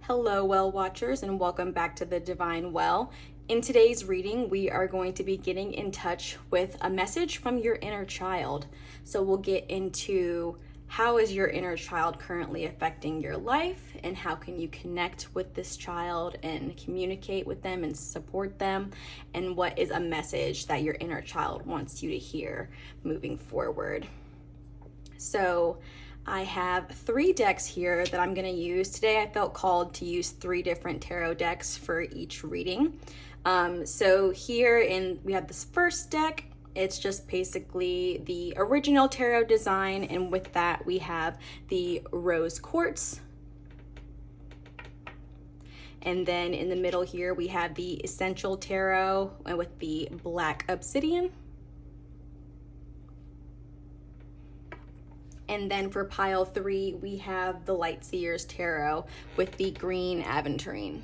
Hello, well watchers, and welcome back to the Divine Well. In today's reading, we are going to be getting in touch with a message from your inner child. So we'll get into how is your inner child currently affecting your life, and how can you connect with this child and communicate with them and support them, and what is a message that your inner child wants you to hear moving forward. So I have 3 decks here that I'm going to use. Today I felt called to use 3 different tarot decks for each reading. So here we have this first deck. It's just basically the original tarot design, and with that we have the rose quartz. And then in the middle here we have the essential tarot with the black obsidian. And then for pile 3, we have the Light Seers Tarot with the green aventurine.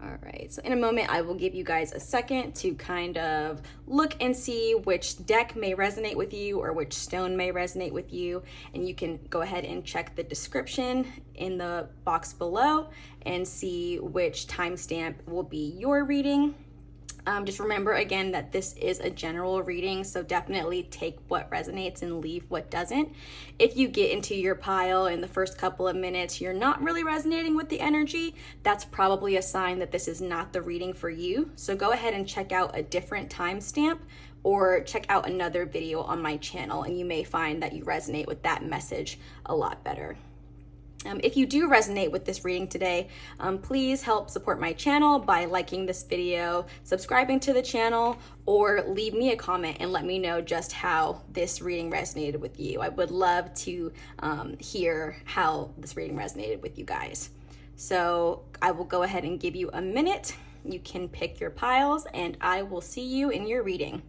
All right, so in a moment, I will give you guys a second to kind of look and see which deck may resonate with you or which stone may resonate with you. And you can go ahead and check the description in the box below and see which timestamp will be your reading. Just remember again that this is a general reading, so definitely take what resonates and leave what doesn't. If you get into your pile in the first couple of minutes, you're not really resonating with the energy, that's probably a sign that this is not the reading for you. So go ahead and check out a different timestamp or check out another video on my channel, and you may find that you resonate with that message a lot better. If you do resonate with this reading today, please help support my channel by liking this video, subscribing to the channel, or leave me a comment and let me know just how this reading resonated with you. I would love to hear how this reading resonated with you guys. So I will go ahead and give you a minute. You can pick your piles, and I will see you in your reading.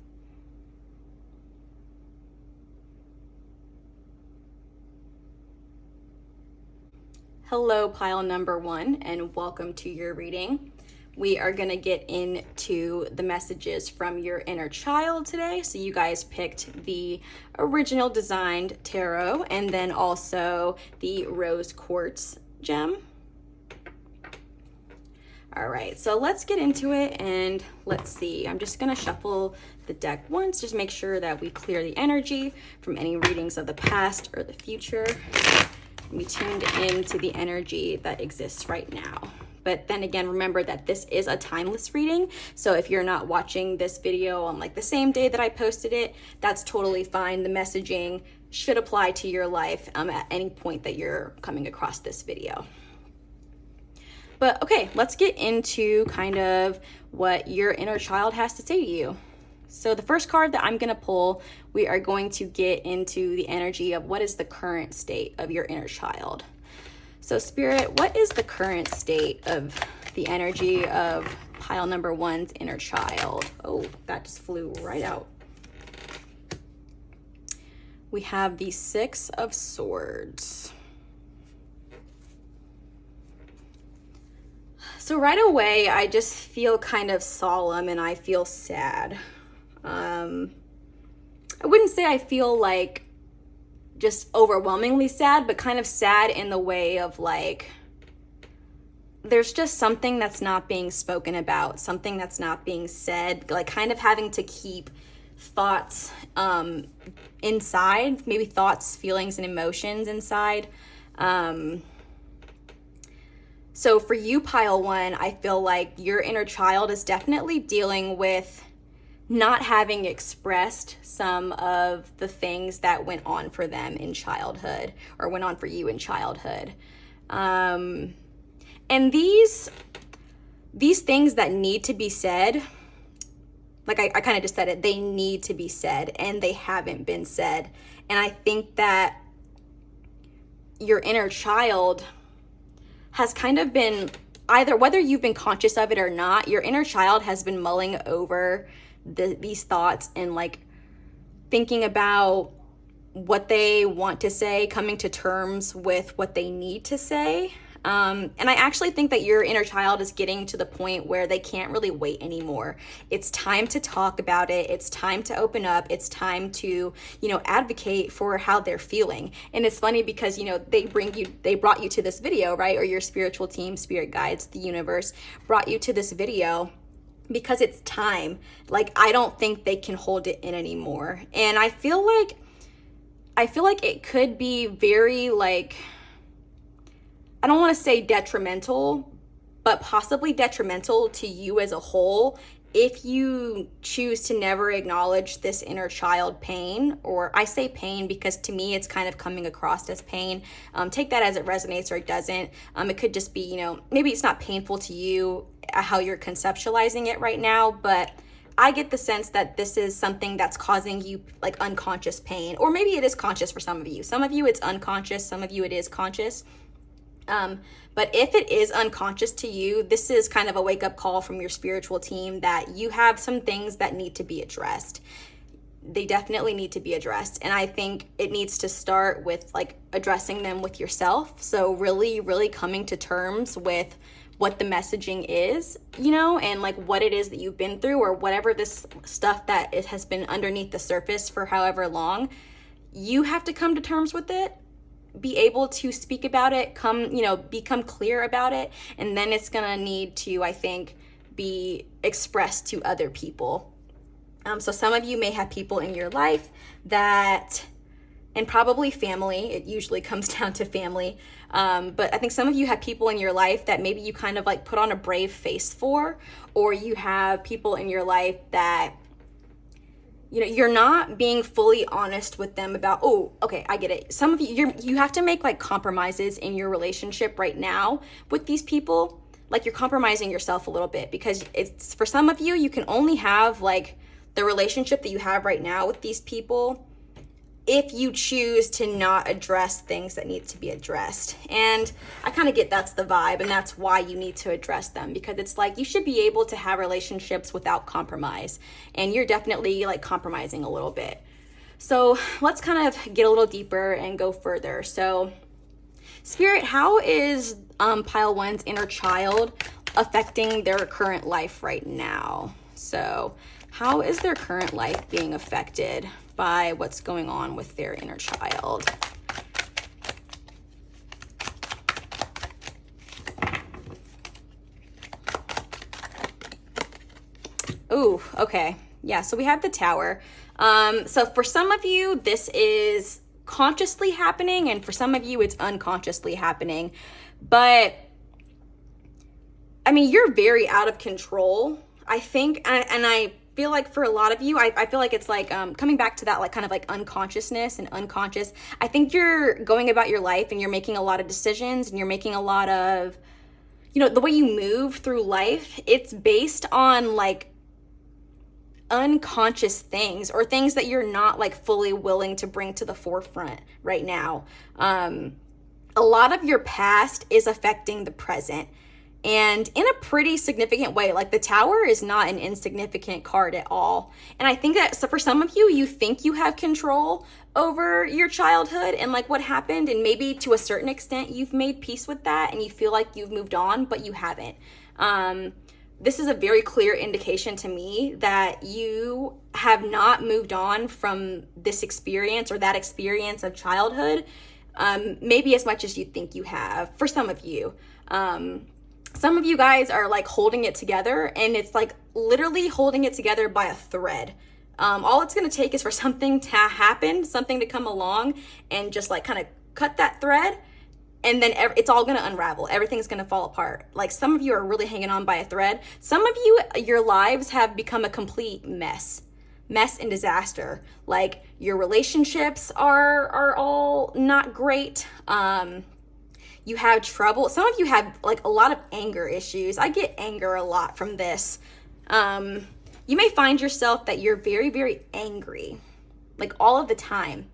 Hello, pile number 1, and welcome to your reading. We are going to get into the messages from your inner child today. So you guys picked the original designed tarot and then also the rose quartz gem. All right, so let's get into it and let's see. I'm just going to shuffle the deck once, just make sure that we clear the energy from any readings of the past or the future. We tuned into the energy that exists right now. But then again, remember that this is a timeless reading. So if you're not watching this video on like the same day that I posted it, that's totally fine. The messaging should apply to your life at any point that you're coming across this video. But okay, let's get into kind of what your inner child has to say to you. So the first card that I'm going to pull, we are going to get into the energy of what is the current state of your inner child. So Spirit, what is the current state of the energy of pile number 1's inner child? Oh, that just flew right out. We have the 6 of Swords. So right away, I just feel kind of solemn and I feel sad. I wouldn't say I feel like just overwhelmingly sad, but kind of sad in the way of like, there's just something that's not being spoken about, something that's not being said, like kind of having to keep thoughts inside, maybe thoughts, feelings, and emotions inside. So for you, pile 1, I feel like your inner child is definitely dealing with not having expressed some of the things that went on for them in childhood, or went on for you in childhood. And these things that need to be said, like I kind of just said it, they need to be said and they haven't been said. And I think that your inner child has kind of been, either whether you've been conscious of it or not, your inner child has been mulling over these thoughts and like thinking about what they want to say, coming to terms with what they need to say. And I actually think that your inner child is getting to the point where they can't really wait anymore. It's time to talk about it. It's time to open up. It's time to, advocate for how they're feeling. And it's funny because, they brought you to this video, right? Or your spiritual team, spirit guides, the universe brought you to this video because it's time. Like, I don't think they can hold it in anymore. And I feel like it could be very, like, I don't want to say detrimental, but possibly detrimental to you as a whole if you choose to never acknowledge this inner child pain. Or I say pain because to me it's kind of coming across as pain. Take that as it resonates or it doesn't. It could just be, maybe it's not painful to you how you're conceptualizing it right now, but I get the sense that this is something that's causing you like unconscious pain. Or maybe it is conscious for some of you. Some of you it's unconscious, some of you it is conscious. But if it is unconscious to you, this is kind of a wake-up call from your spiritual team that you have some things that need to be addressed. They definitely need to be addressed. And I think it needs to start with like addressing them with yourself. So really, really coming to terms with what the messaging is, and like what it is that you've been through, or whatever this stuff that it has been underneath the surface for however long. You have to come to terms with it, be able to speak about it, become clear about it, and then it's gonna need to, I think, be expressed to other people. So some of you may have people in your life that, and probably family, it usually comes down to family, but I think some of you have people in your life that maybe you kind of like put on a brave face for, or you have people in your life that you're not being fully honest with them about, oh, okay, I get it. Some of you have to make like compromises in your relationship right now with these people. Like you're compromising yourself a little bit because it's, for some of you, you can only have like the relationship that you have right now with these people if you choose to not address things that need to be addressed. And I kind of get that's the vibe, and that's why you need to address them, because it's like you should be able to have relationships without compromise, and you're definitely like compromising a little bit. So let's kind of get a little deeper and go further. So Spirit, how is pile one's inner child affecting their current life right now? So how is their current life being affected by what's going on with their inner child? Ooh, okay. Yeah, so we have the Tower. So for some of you, this is consciously happening, and for some of you, it's unconsciously happening. But, I mean, you're very out of control, I think, and I feel like for a lot of you, I feel like it's like coming back to that like kind of like unconsciousness and unconscious. I think you're going about your life and you're making a lot of decisions, and you're making a lot of, the way you move through life, it's based on like unconscious things, or things that you're not like fully willing to bring to the forefront right now. A lot of your past is affecting the present, and in a pretty significant way. Like the Tower is not an insignificant card at all. And I think that, so for some of you, you think you have control over your childhood and like what happened, and maybe to a certain extent you've made peace with that and you feel like you've moved on, but you haven't. This is a very clear indication to me that you have not moved on from this experience or that experience of childhood, maybe as much as you think you have. For some of you, some of you guys are like holding it together, and it's like literally holding it together by a thread. All it's going to take is for something to happen, something to come along and just like kind of cut that thread, and then it's all going to unravel. Everything's going to fall apart. Like some of you are really hanging on by a thread. Some of you, your lives have become a complete mess and disaster. Like your relationships are all not great. You have trouble. Some of you have like a lot of anger issues. I get anger a lot from this. You may find yourself that you're very, very angry, like all of the time.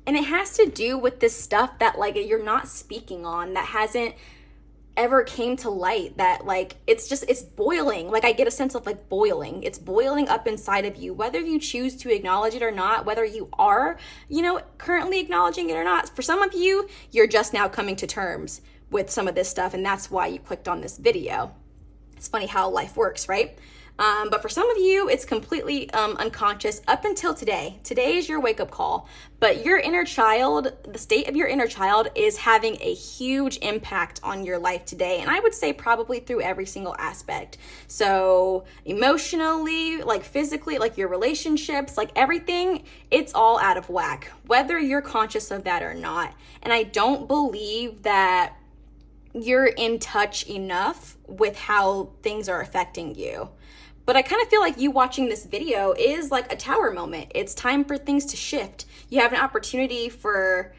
And it has to do with this stuff that like you're not speaking on, that hasn't ever came to light that like it's boiling. Like I get a sense of like boiling. It's boiling up inside of you, whether you choose to acknowledge it or not, whether you are, currently acknowledging it or not. For some of you, you're just now coming to terms with some of this stuff, and that's why you clicked on this video. It's funny how life works, right? But for some of you, it's completely unconscious up until today. Today is your wake-up call. But your inner child, the state of your inner child is having a huge impact on your life today. And I would say probably through every single aspect. So emotionally, like physically, like your relationships, like everything, it's all out of whack, whether you're conscious of that or not. And I don't believe that you're in touch enough with how things are affecting you. But I kind of feel like you watching this video is like a tower moment. It's time for things to shift. You have an opportunity for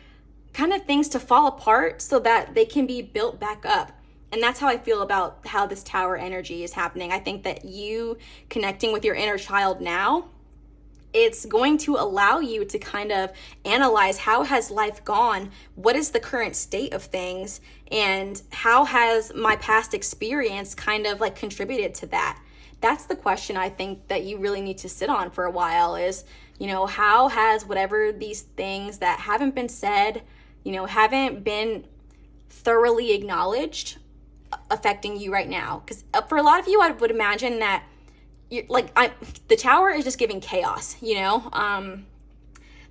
kind of things to fall apart so that they can be built back up. And that's how I feel about how this tower energy is happening. I think that you connecting with your inner child now, it's going to allow you to kind of analyze how has life gone? What is the current state of things? And how has my past experience kind of like contributed to that? That's the question I think that you really need to sit on for a while is, how has whatever these things that haven't been said, haven't been thoroughly acknowledged affecting you right now? Because for a lot of you, I would imagine that the tower is just giving chaos,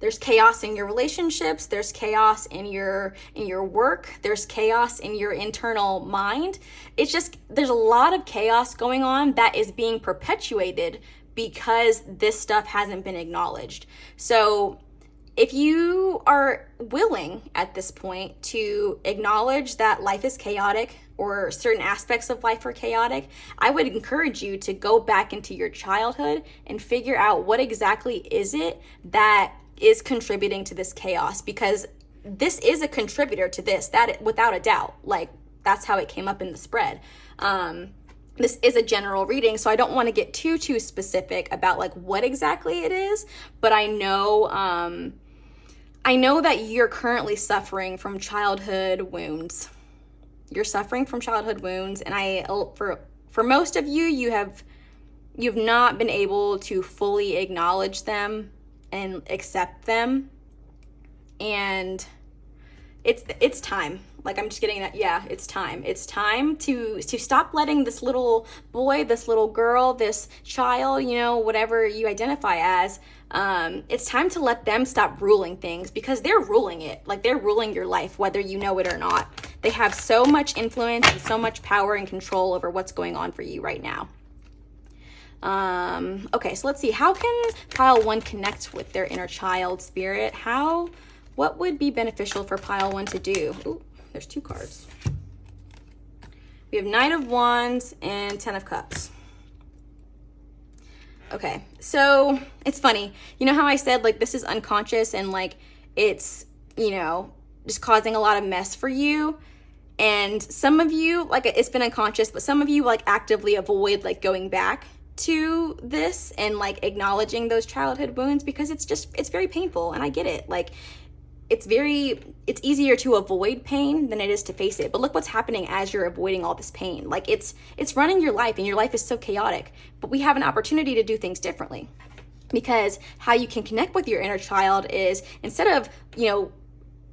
There's chaos in your relationships, there's chaos in your work, there's chaos in your internal mind. It's just, there's a lot of chaos going on that is being perpetuated because this stuff hasn't been acknowledged. So if you are willing at this point to acknowledge that life is chaotic or certain aspects of life are chaotic, I would encourage you to go back into your childhood and figure out what exactly is it that is contributing to this chaos, because this is a contributor to this, that without a doubt. Like that's how it came up in the spread. This is a general reading, so I don't want to get too specific about like what exactly it is, but I know that you're currently suffering from childhood wounds. You're suffering from childhood wounds, and for most of you, you've not been able to fully acknowledge them and accept them, and it's time. Like I'm just getting that. Yeah, it's time. It's time to stop letting this little boy, this little girl, this child, whatever you identify as, it's time to let them stop ruling things, because they're ruling it. Like they're ruling your life, whether you know it or not. They have so much influence and so much power and control over what's going on for you right now. Okay, so let's see. How can pile 1 connect with their inner child spirit? What would be beneficial for pile 1 to do? Ooh, there's 2 cards. We have Knight of Wands and 10 of Cups. Okay, so it's funny. You know how I said like this is unconscious and like it's, just causing a lot of mess for you? And some of you, like it's been unconscious, but some of you like actively avoid like going back to this and like acknowledging those childhood wounds, because it's very painful, and I get it. Like it's easier to avoid pain than it is to face it. But look what's happening as you're avoiding all this pain. Like it's running your life, and your life is so chaotic, but we have an opportunity to do things differently, because how you can connect with your inner child is, instead of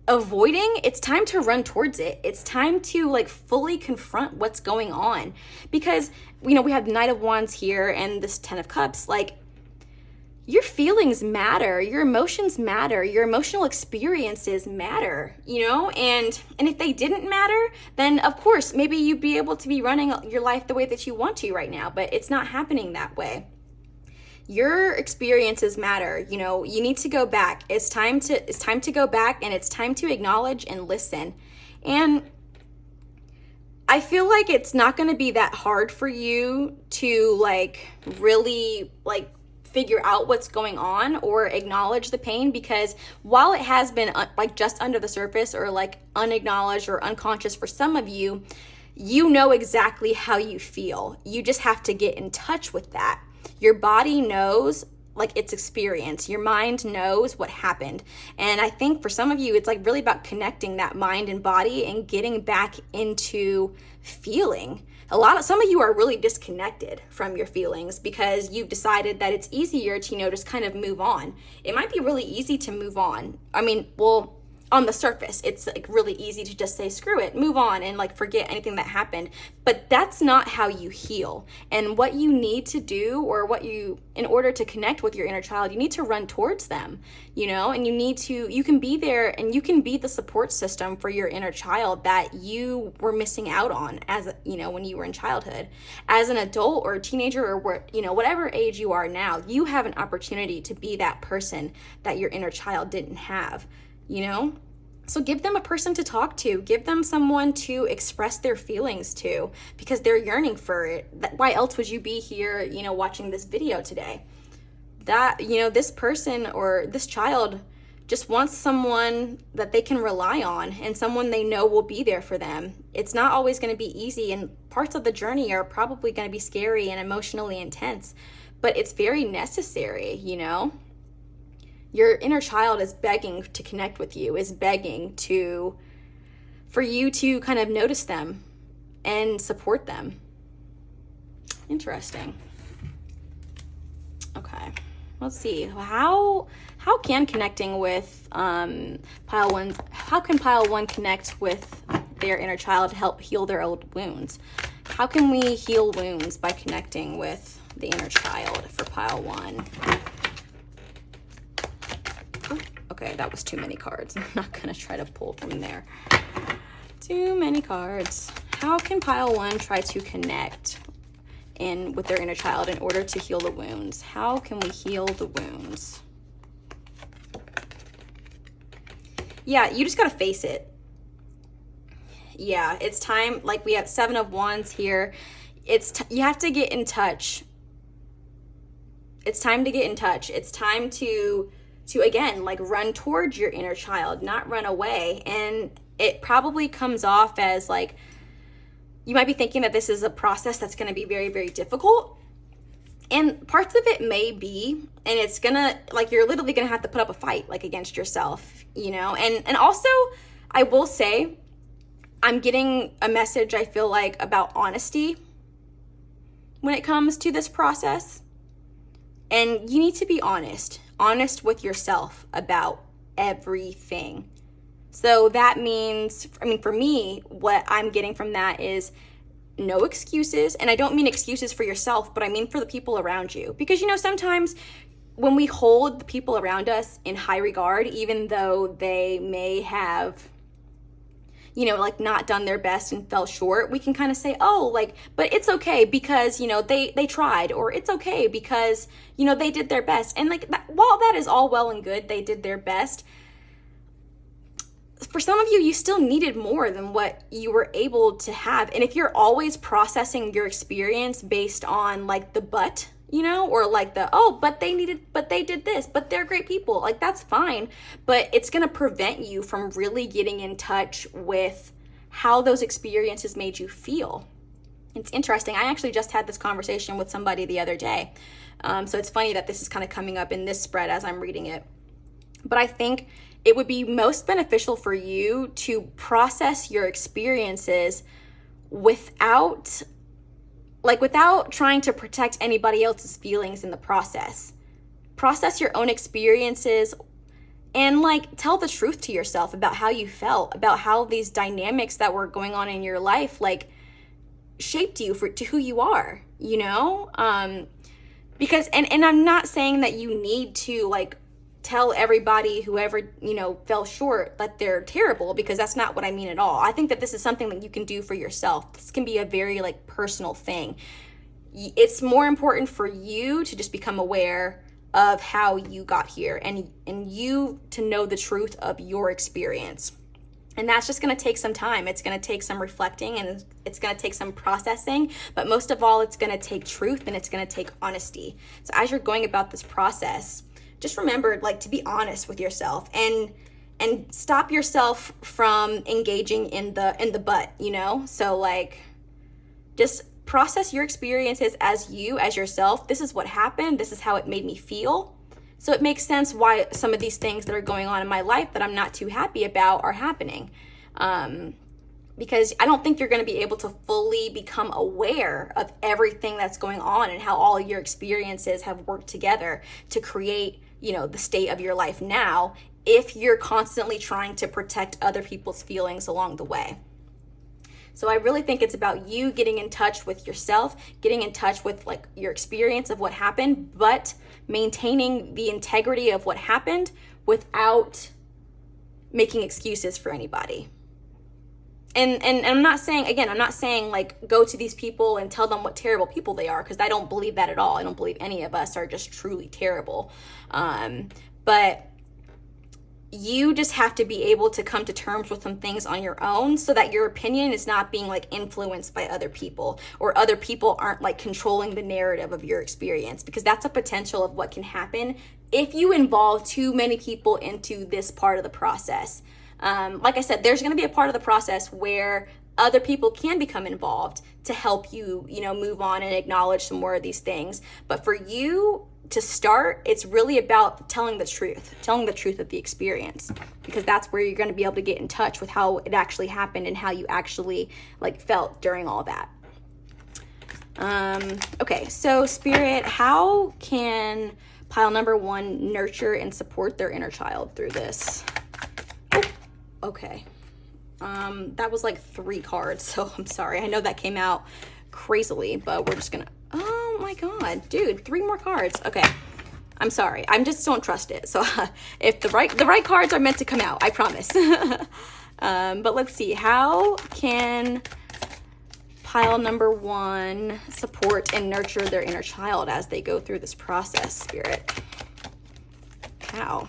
avoiding, it's time to run towards it. It's time to like fully confront what's going on, because we have the Knight of Wands here and this 10 of Cups. Like your feelings matter, your emotions matter, your emotional experiences matter, and if they didn't matter, then of course maybe you'd be able to be running your life the way that you want to right now, but it's not happening that way. Your experiences matter. You need to go back. It's time to go back, and it's time to acknowledge and listen. And I feel like it's not going to be that hard for you to like really like figure out what's going on or acknowledge the pain, because while it has been like just under the surface or like unacknowledged or unconscious for some of you, you know exactly how you feel. You just have to get in touch with that. Your body knows like its experience. Your mind knows what happened. And I think for some of you, it's like really about connecting that mind and body and getting back into feeling. Some of you are really disconnected from your feelings because you've decided that it's easier to, just kind of move on. It might be really easy to move on. I mean, well, on the surface, it's like really easy to just say, screw it, move on, and like forget anything that happened. But that's not how you heal. And what you need to do, or in order to connect with your inner child, you need to run towards them, and you can be there, and you can be the support system for your inner child that you were missing out on when you were in childhood. As an adult or a teenager, or whatever age you are now, you have an opportunity to be that person that your inner child didn't have. So give them a person to talk to, give them someone to express their feelings to, because they're yearning for it. Why else would you be here, watching this video today? That, this person or this child just wants someone that they can rely on and someone they know will be there for them. It's not always going to be easy, and parts of the journey are probably going to be scary and emotionally intense, but it's very necessary, Your inner child is begging to connect with you, is begging for you to kind of notice them and support them. Interesting. Okay, let's see. How can connecting with pile one? How can pile one connect with their inner child to help heal their old wounds? How can we heal wounds by connecting with the inner child for pile one? Okay, that was too many cards. I'm not gonna try to pull from there. Too many cards. How can pile one try to connect with their inner child in order to heal the wounds? How can we heal the wounds? Yeah, you just gotta face it. Yeah, it's time. Like, we have 7 of Wands here. You have to get in touch. It's time to get in touch. It's time to again, like, run towards your inner child, not run away. And it probably comes off as like, you might be thinking that this is a process that's going to be very, very difficult. And parts of it may be, and it's gonna, like, you're literally gonna have to put up a fight, like, against yourself, and also, I will say, I'm getting a message, I feel like, about honesty when it comes to this process. And you need to be honest with yourself about everything. So that means, for me, what I'm getting from that is no excuses. And I don't mean excuses for yourself, but I mean for the people around you. Because, sometimes when we hold the people around us in high regard, even though they may have, like, not done their best and fell short, we can kind of say, oh, like, but it's okay because, they tried, or it's okay because, they did their best. And, like, while that is all well and good, they did their best, for some of you, you still needed more than what you were able to have. And if you're always processing your experience based on, like, the but, or like but they did this, but they're great people, like, that's fine. But it's going to prevent you from really getting in touch with how those experiences made you feel. It's interesting. I actually just had this conversation with somebody the other day. So it's funny that this is kind of coming up in this spread as I'm reading it. But I think it would be most beneficial for you to process your experiences without trying to protect anybody else's feelings in the process. Process your own experiences and, like, tell the truth to yourself about how you felt, about how these dynamics that were going on in your life, like, shaped you to who you are, because, and I'm not saying that you need to, like, tell everybody, whoever, fell short, that they're terrible, because that's not what I mean at all. I think that this is something that you can do for yourself. This can be a very, like, personal thing. It's more important for you to just become aware of how you got here and you to know the truth of your experience. And that's just going to take some time. It's going to take some reflecting, and it's going to take some processing. But most of all, it's going to take truth, and it's going to take honesty. So as you're going about this process, just remember, like, to be honest with yourself and stop yourself from engaging in the but, So, like, just process your experiences as you, as yourself. This is what happened. This is how it made me feel. So it makes sense why some of these things that are going on in my life that I'm not too happy about are happening. Because I don't think you're going to be able to fully become aware of everything that's going on and how all your experiences have worked together to create, the state of your life now, if you're constantly trying to protect other people's feelings along the way. So I really think it's about you getting in touch with yourself, getting in touch with like your experience of what happened, but maintaining the integrity of what happened without making excuses for anybody. And I'm not saying like go to these people and tell them what terrible people they are, because I don't believe that at all. I don't believe any of us are just truly terrible. But you just have to be able to come to terms with some things on your own so that your opinion is not being like influenced by other people, or other people aren't like controlling the narrative of your experience, because that's a potential of what can happen if you involve too many people into this part of the process. Like I said, there's going to be a part of the process where other people can become involved to help you, move on and acknowledge some more of these things. But for you to start, it's really about telling the truth of the experience, because that's where you're going to be able to get in touch with how it actually happened and how you actually like felt during all that. Okay, so Spirit, how can pile number 1 nurture and support their inner child through this? Okay. That was like 3 cards, so I'm sorry. I know that came out crazily, but we're just gonna, oh my God, dude, 3 more cards. Okay. I'm sorry. I just don't trust it. So if the right cards are meant to come out, I promise. But let's see. How can pile number 1 support and nurture their inner child as they go through this process, Spirit? How?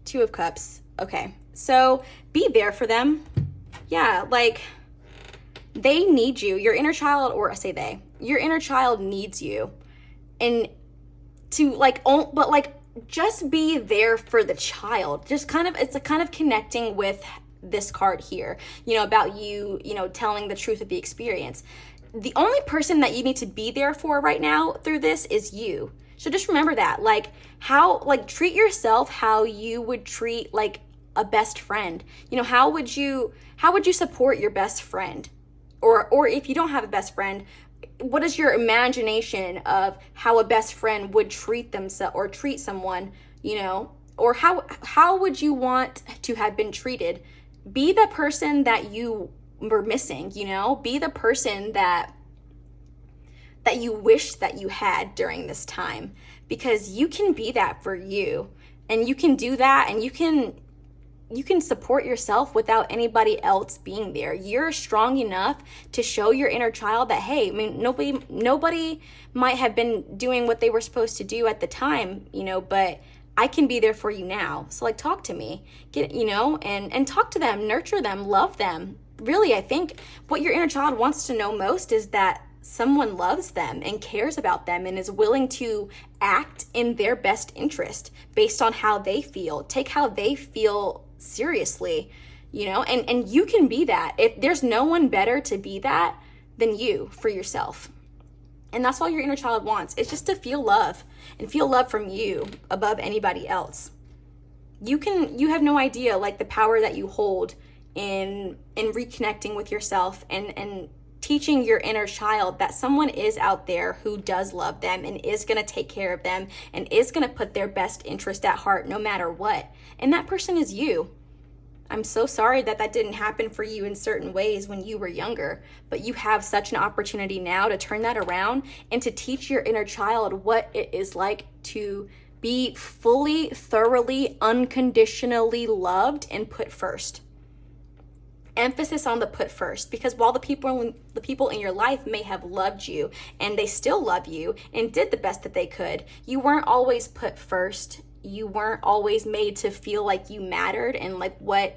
Two of Cups. Okay. So be there for them. Yeah, like they need you. Your inner child, or I say they, your inner child needs you. And to like, but like just be there for the child. Just kind of, it's a kind of connecting with this card here, about you, telling the truth of the experience. The only person that you need to be there for right now through this is you. So just remember that, treat yourself how you would treat like a best friend. How would you support your best friend? Or if you don't have a best friend, what is your imagination of how a best friend would treat themselves or treat someone, or how would you want to have been treated? Be the person that you were missing, be the person that you wish that you had during this time, because you can be that for you, and you can do that, and you can support yourself without anybody else being there. You're strong enough to show your inner child that, hey, I mean, nobody might have been doing what they were supposed to do at the time, but I can be there for you now. So like, talk to me, and talk to them, nurture them, love them. Really, I think what your inner child wants to know most is that someone loves them and cares about them and is willing to act in their best interest based on how they feel. Take how they feel seriously, and you can be that. If there's no one better to be that than you for yourself. And that's all your inner child wants. It's just to feel love and feel love from you above anybody else. You have no idea like the power that you hold in reconnecting with yourself and teaching your inner child that someone is out there who does love them and is going to take care of them and is going to put their best interest at heart no matter what. And that person is you. I'm so sorry that didn't happen for you in certain ways when you were younger, but you have such an opportunity now to turn that around and to teach your inner child what it is like to be fully, thoroughly, unconditionally loved and put first. Emphasis on the put first, because while the people in your life may have loved you and they still love you and did the best that they could, you weren't always put first. You weren't always made to feel like you mattered and like what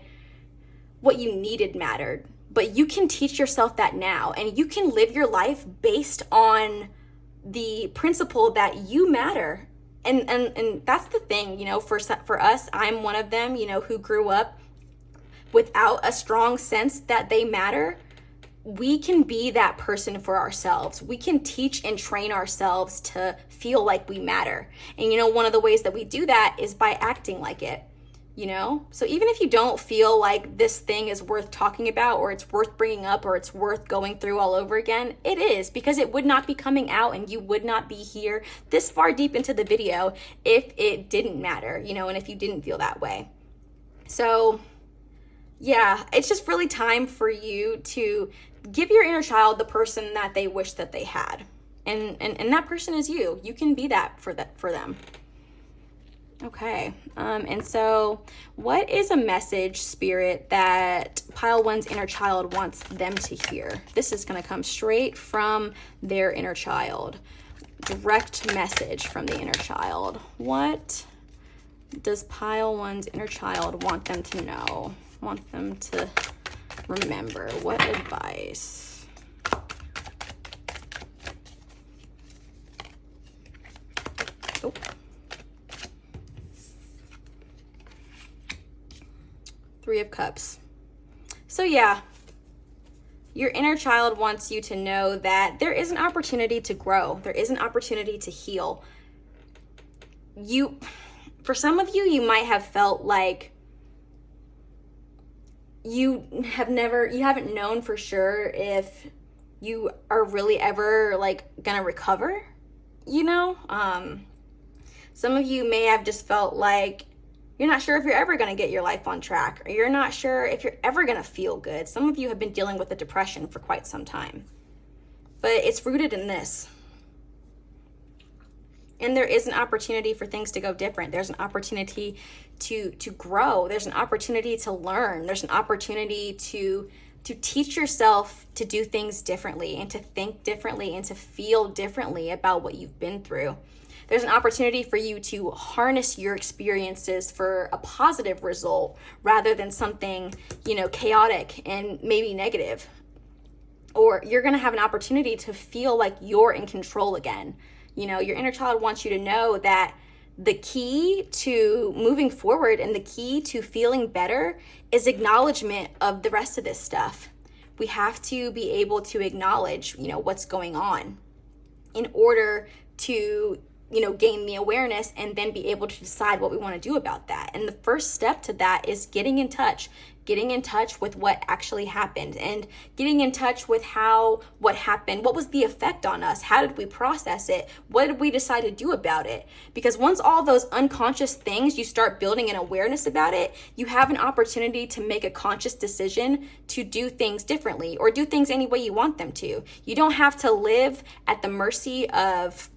you needed mattered. But you can teach yourself that now, and you can live your life based on the principle that you matter. And that's the thing, for us, I'm one of them, who grew up without a strong sense that they matter, we can be that person for ourselves. We can teach and train ourselves to feel like we matter. And one of the ways that we do that is by acting like it. So even if you don't feel like this thing is worth talking about, or it's worth bringing up, or it's worth going through all over again, it is, because it would not be coming out and you would not be here this far deep into the video if it didn't matter, and if you didn't feel that way. So yeah, it's just really time for you to give your inner child the person that they wish that they had. And that person is you. You can be that for them. Okay, and so what is a message, Spirit, that Pile 1's inner child wants them to hear? This is going to come straight from their inner child. Direct message from the inner child. What does Pile 1's inner child want them to know? Want them to remember? What advice? Oh. Three of Cups. So yeah, your inner child wants you to know that there is an opportunity to grow. There is an opportunity to heal. For some of you, you might have felt like you haven't known for sure if you are really ever gonna recover, Some of you may have just felt like you're not sure if you're ever going to get your life on track, or you're not sure if you're ever going to feel good. Some of you have been dealing with a depression for quite some time, but it's rooted in this. And there is an opportunity for things to go different. There's an opportunity to grow. There's an opportunity to learn. There's an opportunity to teach yourself to do things differently, and to think differently, and to feel differently about what you've been through. There's an opportunity for you to harness your experiences for a positive result rather than something, chaotic and maybe negative. Or you're going to have an opportunity to feel like you're in control again. Your inner child wants you to know that the key to moving forward and the key to feeling better is acknowledgement of the rest of this stuff. We have to be able to acknowledge, what's going on in order to gain the awareness and then be able to decide what we want to do about that. And the first step to that is getting in touch with what actually happened, and getting in touch with what happened, what was the effect on us, how did we process it, what did we decide to do about it? Because once all those unconscious things, you start building an awareness about it, you have an opportunity to make a conscious decision to do things differently, or do things any way you want them to. You don't have to live at the mercy of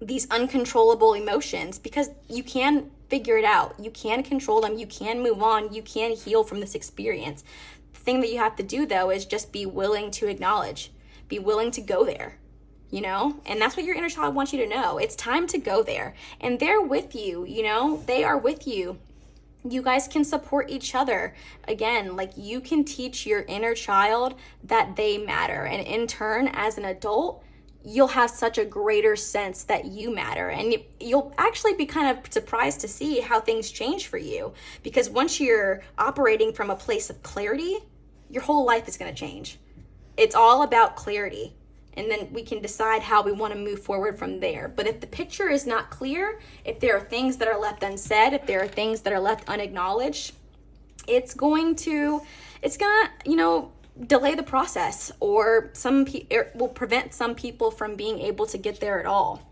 these uncontrollable emotions, because you can figure it out. You can control them. You can move on. You can heal from this experience. The thing that you have to do, though, is just be willing to acknowledge, be willing to go there, and that's what your inner child wants you to know. It's time to go there, and they're with you, they are with you. You guys can support each other. Again, you can teach your inner child that they matter, and in turn, as an adult, you'll have such a greater sense that you matter. And you'll actually be kind of surprised to see how things change for you. Because once you're operating from a place of clarity, your whole life is going to change. It's all about clarity. And then we can decide how we want to move forward from there. But if the picture is not clear, if there are things that are left unsaid, if there are things that are left unacknowledged, it's going to, delay the process, or it will prevent some people from being able to get there at all.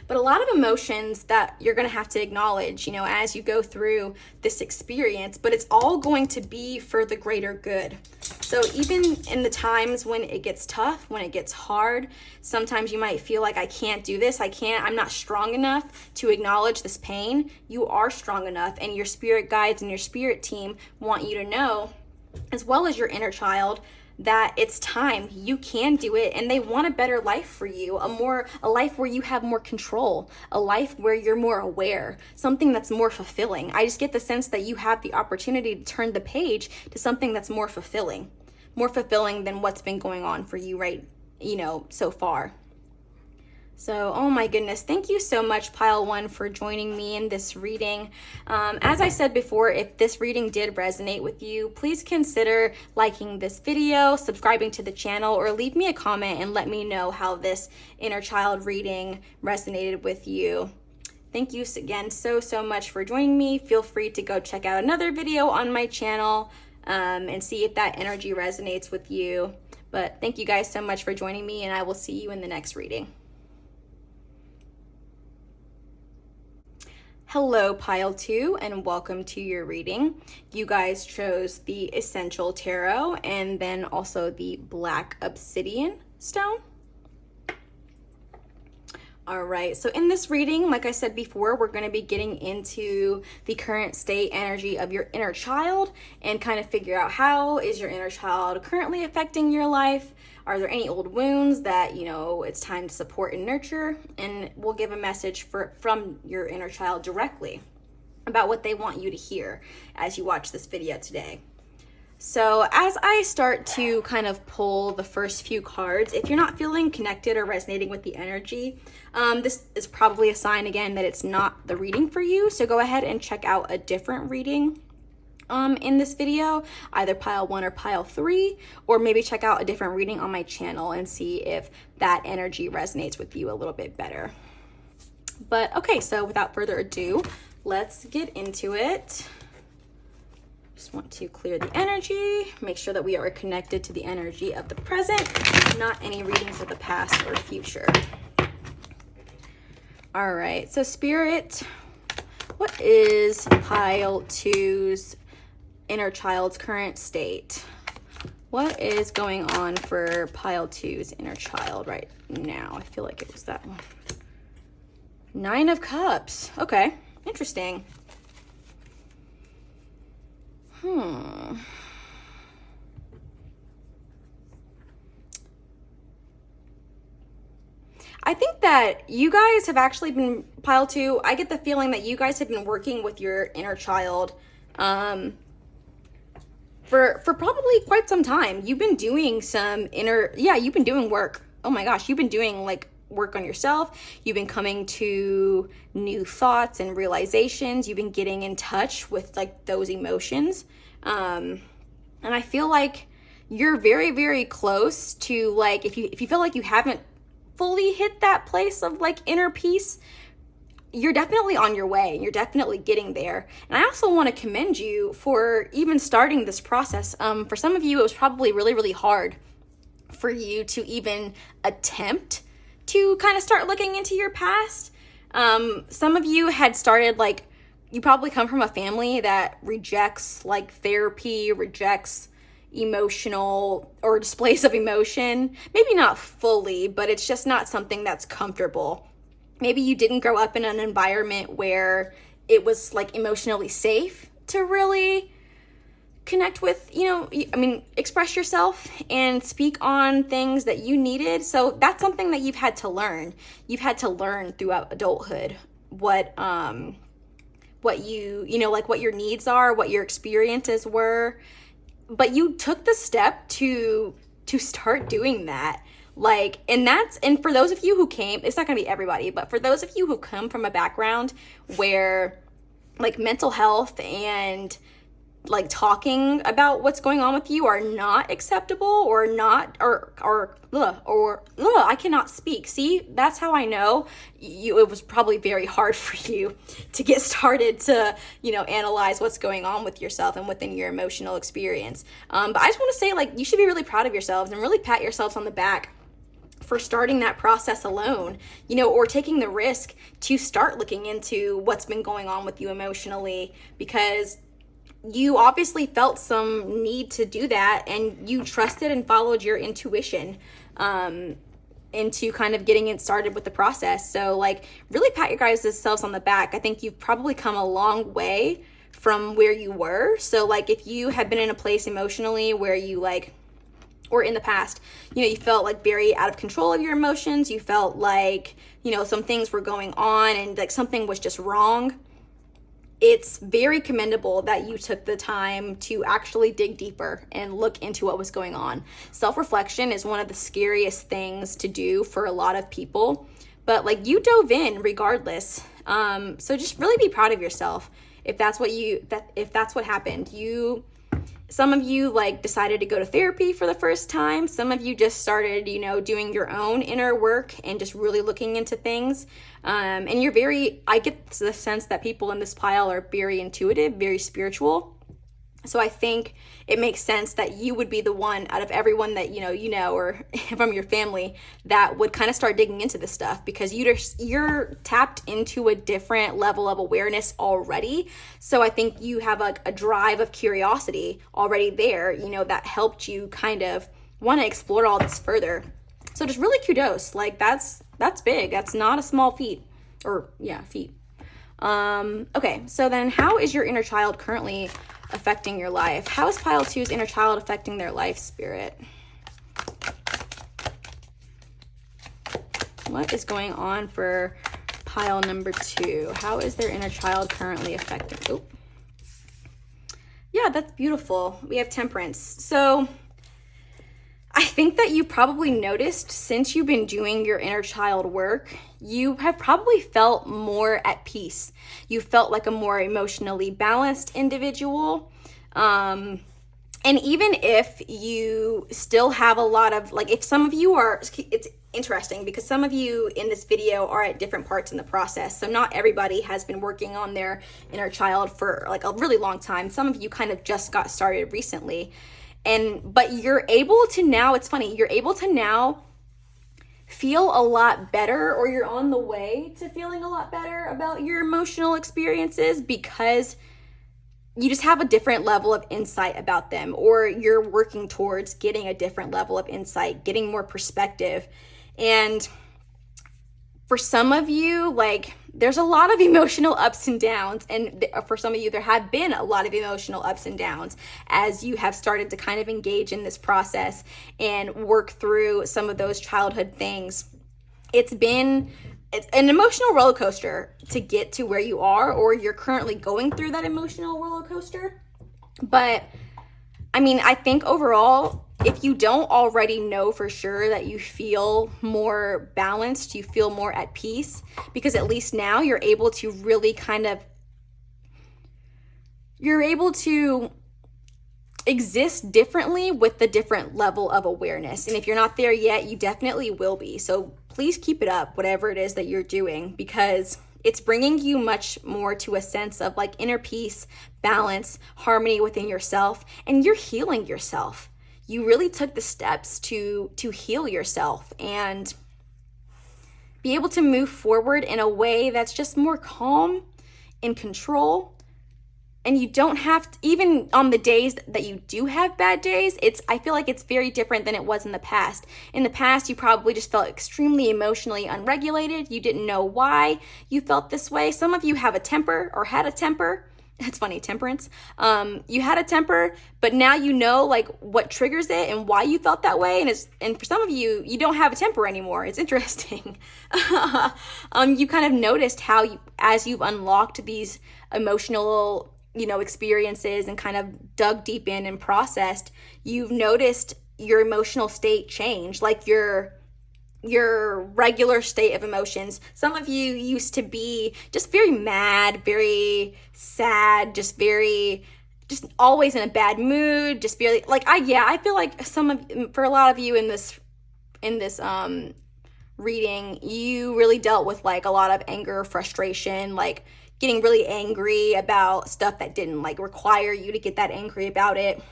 But a lot of emotions that you're going to have to acknowledge, as you go through this experience, but it's all going to be for the greater good. So even in the times when it gets tough, when it gets hard, sometimes you might feel like, I can't do this. I'm not strong enough to acknowledge this pain. You are strong enough, and your spirit guides and your spirit team want you to know, as well as your inner child, that it's time. You can do it, and they want a better life for you, a life where you have more control, a life where you're more aware, something that's more fulfilling. I just get the sense that you have the opportunity to turn the page to something that's more fulfilling than what's been going on for you so far. So, oh my goodness, thank you so much, Pile 1, for joining me in this reading. As I said before, if this reading did resonate with you, please consider liking this video, subscribing to the channel, or leave me a comment and let me know how this inner child reading resonated with you. Thank you again so much for joining me. Feel free to go check out another video on my channel and see if that energy resonates with you. But thank you guys so much for joining me, and I will see you in the next reading. Hello, Pile 2, and welcome to your reading. You guys chose the Essential Tarot and then also the Black Obsidian Stone. All right, so in this reading, like I said before, we're going to be getting into the current state energy of your inner child and kind of figure out how is your inner child currently affecting your life. Are there any old wounds that, you know, it's time to support and nurture? And we'll give a message from your inner child directly about what they want you to hear as you watch this video today. So as I start to kind of pull the first few cards, if you're not feeling connected or resonating with the energy, this is probably a sign again that it's not the reading for you. So go ahead and check out a different reading in this video, either Pile 1 or Pile 3, or maybe check out a different reading on my channel and see if that energy resonates with you a little bit better. But okay, so without further ado, let's get into it. Just want to clear the energy, make sure that we are connected to the energy of the present, not any readings of the past or future. All right, so Spirit, what is Pile 2's inner child's current state? What is going on for Pile 2's inner child right now? I feel like it was that one. 9 of Cups. Okay, interesting. I think that you guys have actually been, Pile 2, I get the feeling that you guys have been working with your inner child for probably quite some time. You've been doing some you've been doing work. Oh my gosh, you've been doing like work on yourself. You've been coming to new thoughts and realizations. You've been getting in touch with like those emotions. And I feel like you're very, very close to, like, if you feel like you haven't fully hit that place of like inner peace, you're definitely on your way. You're definitely getting there. And I also want to commend you for even starting this process. For some of you, it was probably really, really hard for you to even attempt to kind of start looking into your past. Some of you had started, like, you probably come from a family that rejects like therapy, rejects emotional or displays of emotion. Maybe not fully, but it's just not something that's comfortable. Maybe you didn't grow up in an environment where it was like emotionally safe to really connect with, express yourself and speak on things that you needed. So that's something that you've had to learn. You've had to learn throughout adulthood what what your needs are, what your experiences were. But you took the step to start doing that. And for those of you who came, it's not gonna be everybody, but for those of you who come from a background where like mental health and like talking about what's going on with you are not acceptable or I cannot speak. See, that's how I know it was probably very hard for you to get started to, analyze what's going on with yourself and within your emotional experience. But I just want to say, like, you should be really proud of yourselves and really pat yourselves on the back for starting that process alone, or taking the risk to start looking into what's been going on with you emotionally, because you obviously felt some need to do that and you trusted and followed your intuition into kind of getting it started with the process. So like, really pat your guys' selves on the back. I think you've probably come a long way from where you were. So like, if you have been in a place emotionally where you or in the past, you felt like very out of control of your emotions, you felt like, some things were going on and like something was just wrong, it's very commendable that you took the time to actually dig deeper and look into what was going on. Self-reflection is one of the scariest things to do for a lot of people, but like you dove in regardless. So just really be proud of yourself if that's what happened. Some of you like decided to go to therapy for the first time. Some of you just started, doing your own inner work and just really looking into things. And I get the sense that people in this pile are very intuitive, very spiritual. So I think it makes sense that you would be the one out of everyone that or from your family that would kind of start digging into this stuff, because you're tapped into a different level of awareness already. So I think you have a drive of curiosity already there, that helped you kind of want to explore all this further. So just really kudos. Like that's big. That's not a small feat. Feat. Okay, so then how is your inner child currently affecting your life? How is pile 2's inner child affecting their life spirit? What is going on for pile number 2? How is their inner child currently affecting? Oh, yeah, that's beautiful. We have Temperance. So I think that you probably noticed since you've been doing your inner child work, you have probably felt more at peace. You felt like a more emotionally balanced individual. And even if you still have a lot of, like, if some of you are, it's interesting because some of you in this video are at different parts in the process. So not everybody has been working on their inner child for like a really long time. Some of you kind of just got started recently. But you're able to now, it's funny, you're able to now feel a lot better, or you're on the way to feeling a lot better about your emotional experiences because you just have a different level of insight about them, or you're working towards getting a different level of insight, getting more perspective. And for some of you, like, there's a lot of emotional ups and downs. And for some of you, there have been a lot of emotional ups and downs as you have started to kind of engage in this process and work through some of those childhood things. It's an emotional roller coaster to get to where you are, or you're currently going through that emotional roller coaster. But I mean, I think overall, if you don't already know for sure that you feel more balanced, you feel more at peace, because at least now you're able to really you're able to exist differently with the different level of awareness. And if you're not there yet, you definitely will be. So please keep it up, whatever it is that you're doing, because it's bringing you much more to a sense of like inner peace, balance, harmony within yourself, and you're healing yourself. You really took the steps to heal yourself and be able to move forward in a way that's just more calm, in control. And you don't have to, even on the days that you do have bad days, I feel like it's very different than it was in the past. In the past, you probably just felt extremely emotionally unregulated. You didn't know why you felt this way. Some of you have a temper or had a temper. That's funny, Temperance. You had a temper, but now you know like what triggers it and why you felt that way. And for some of you, you don't have a temper anymore. It's interesting. You kind of noticed how as you've unlocked these emotional experiences and kind of dug deep in and processed, you've noticed your emotional state change, like your regular state of emotions. Some of you used to be just very mad, very sad, just always in a bad mood, just very like I feel like for a lot of you in this reading, you really dealt with like a lot of anger, frustration, like getting really angry about stuff that didn't like require you to get that angry about it.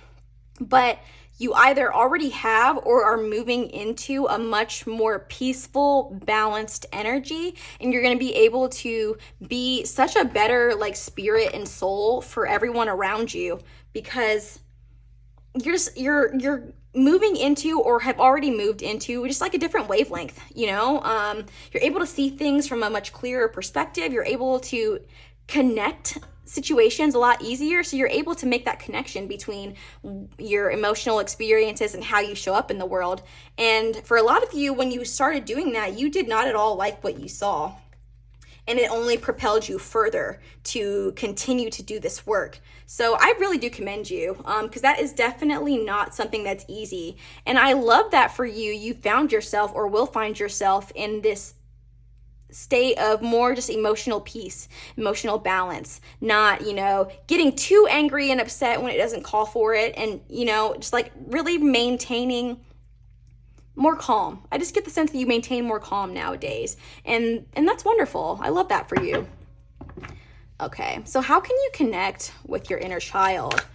But you either already have or are moving into a much more peaceful, balanced energy, and you're going to be able to be such a better like spirit and soul for everyone around you, because you're moving into or have already moved into just like a different wavelength, you're able to see things from a much clearer perspective. You're able to connect situations a lot easier. So you're able to make that connection between your emotional experiences and how you show up in the world. And for a lot of you, when you started doing that, you did not at all like what you saw. And it only propelled you further to continue to do this work. So I really do commend you, because that is definitely not something that's easy. And I love that for you, you found yourself or will find yourself in this state of more just emotional peace, emotional balance, not, getting too angry and upset when it doesn't call for it, and, just like really maintaining more calm. I just get the sense that you maintain more calm nowadays, and that's wonderful. I love that for you. Okay, so how can you connect with your inner child?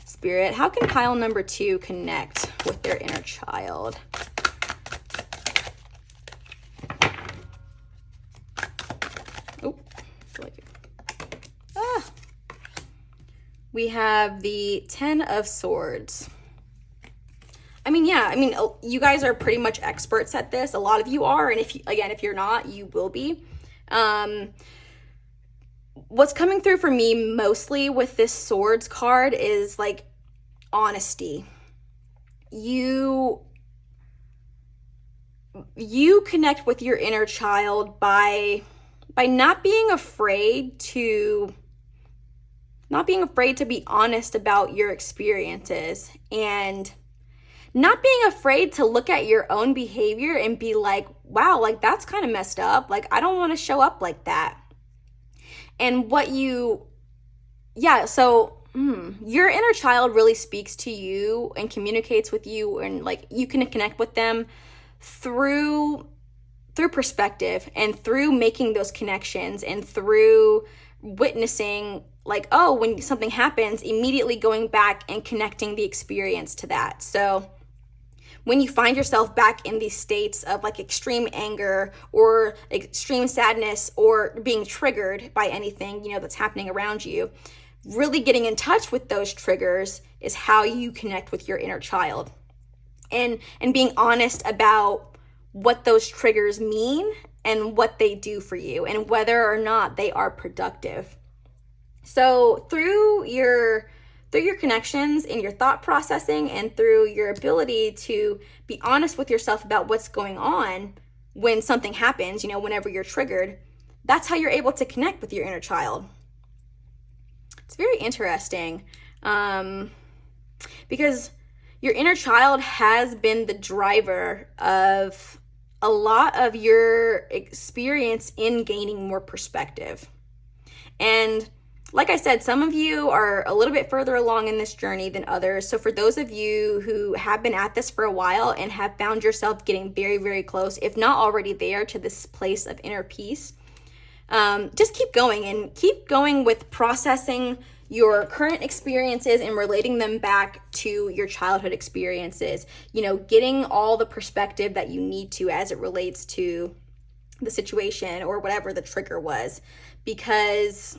Spirit, how can pile number 2 connect with their inner child? We have the 10 of Swords. You guys are pretty much experts at this. A lot of you are, and if you're not, you will be. What's coming through for me mostly with this Swords card is like honesty. You connect with your inner child by not being afraid to be honest about your experiences, and not being afraid to look at your own behavior and be like, wow, like that's kind of messed up. Like, I don't want to show up like that. And your inner child really speaks to you and communicates with you, and like you can connect with them through perspective and through making those connections and through witnessing, like, oh, when something happens, immediately going back and connecting the experience to that. So when you find yourself back in these states of like extreme anger or extreme sadness or being triggered by anything, that's happening around you, really getting in touch with those triggers is how you connect with your inner child. And being honest about what those triggers mean and what they do for you and whether or not they are productive. So through your connections and your thought processing and through your ability to be honest with yourself about what's going on when something happens, whenever you're triggered, that's how you're able to connect with your inner child. It's very interesting because your inner child has been the driver of a lot of your experience in gaining more perspective. And like I said, some of you are a little bit further along in this journey than others. So for those of you who have been at this for a while and have found yourself getting very, very close, if not already there, to this place of inner peace, just keep going with processing your current experiences and relating them back to your childhood experiences, getting all the perspective that you need to as it relates to the situation or whatever the trigger was, because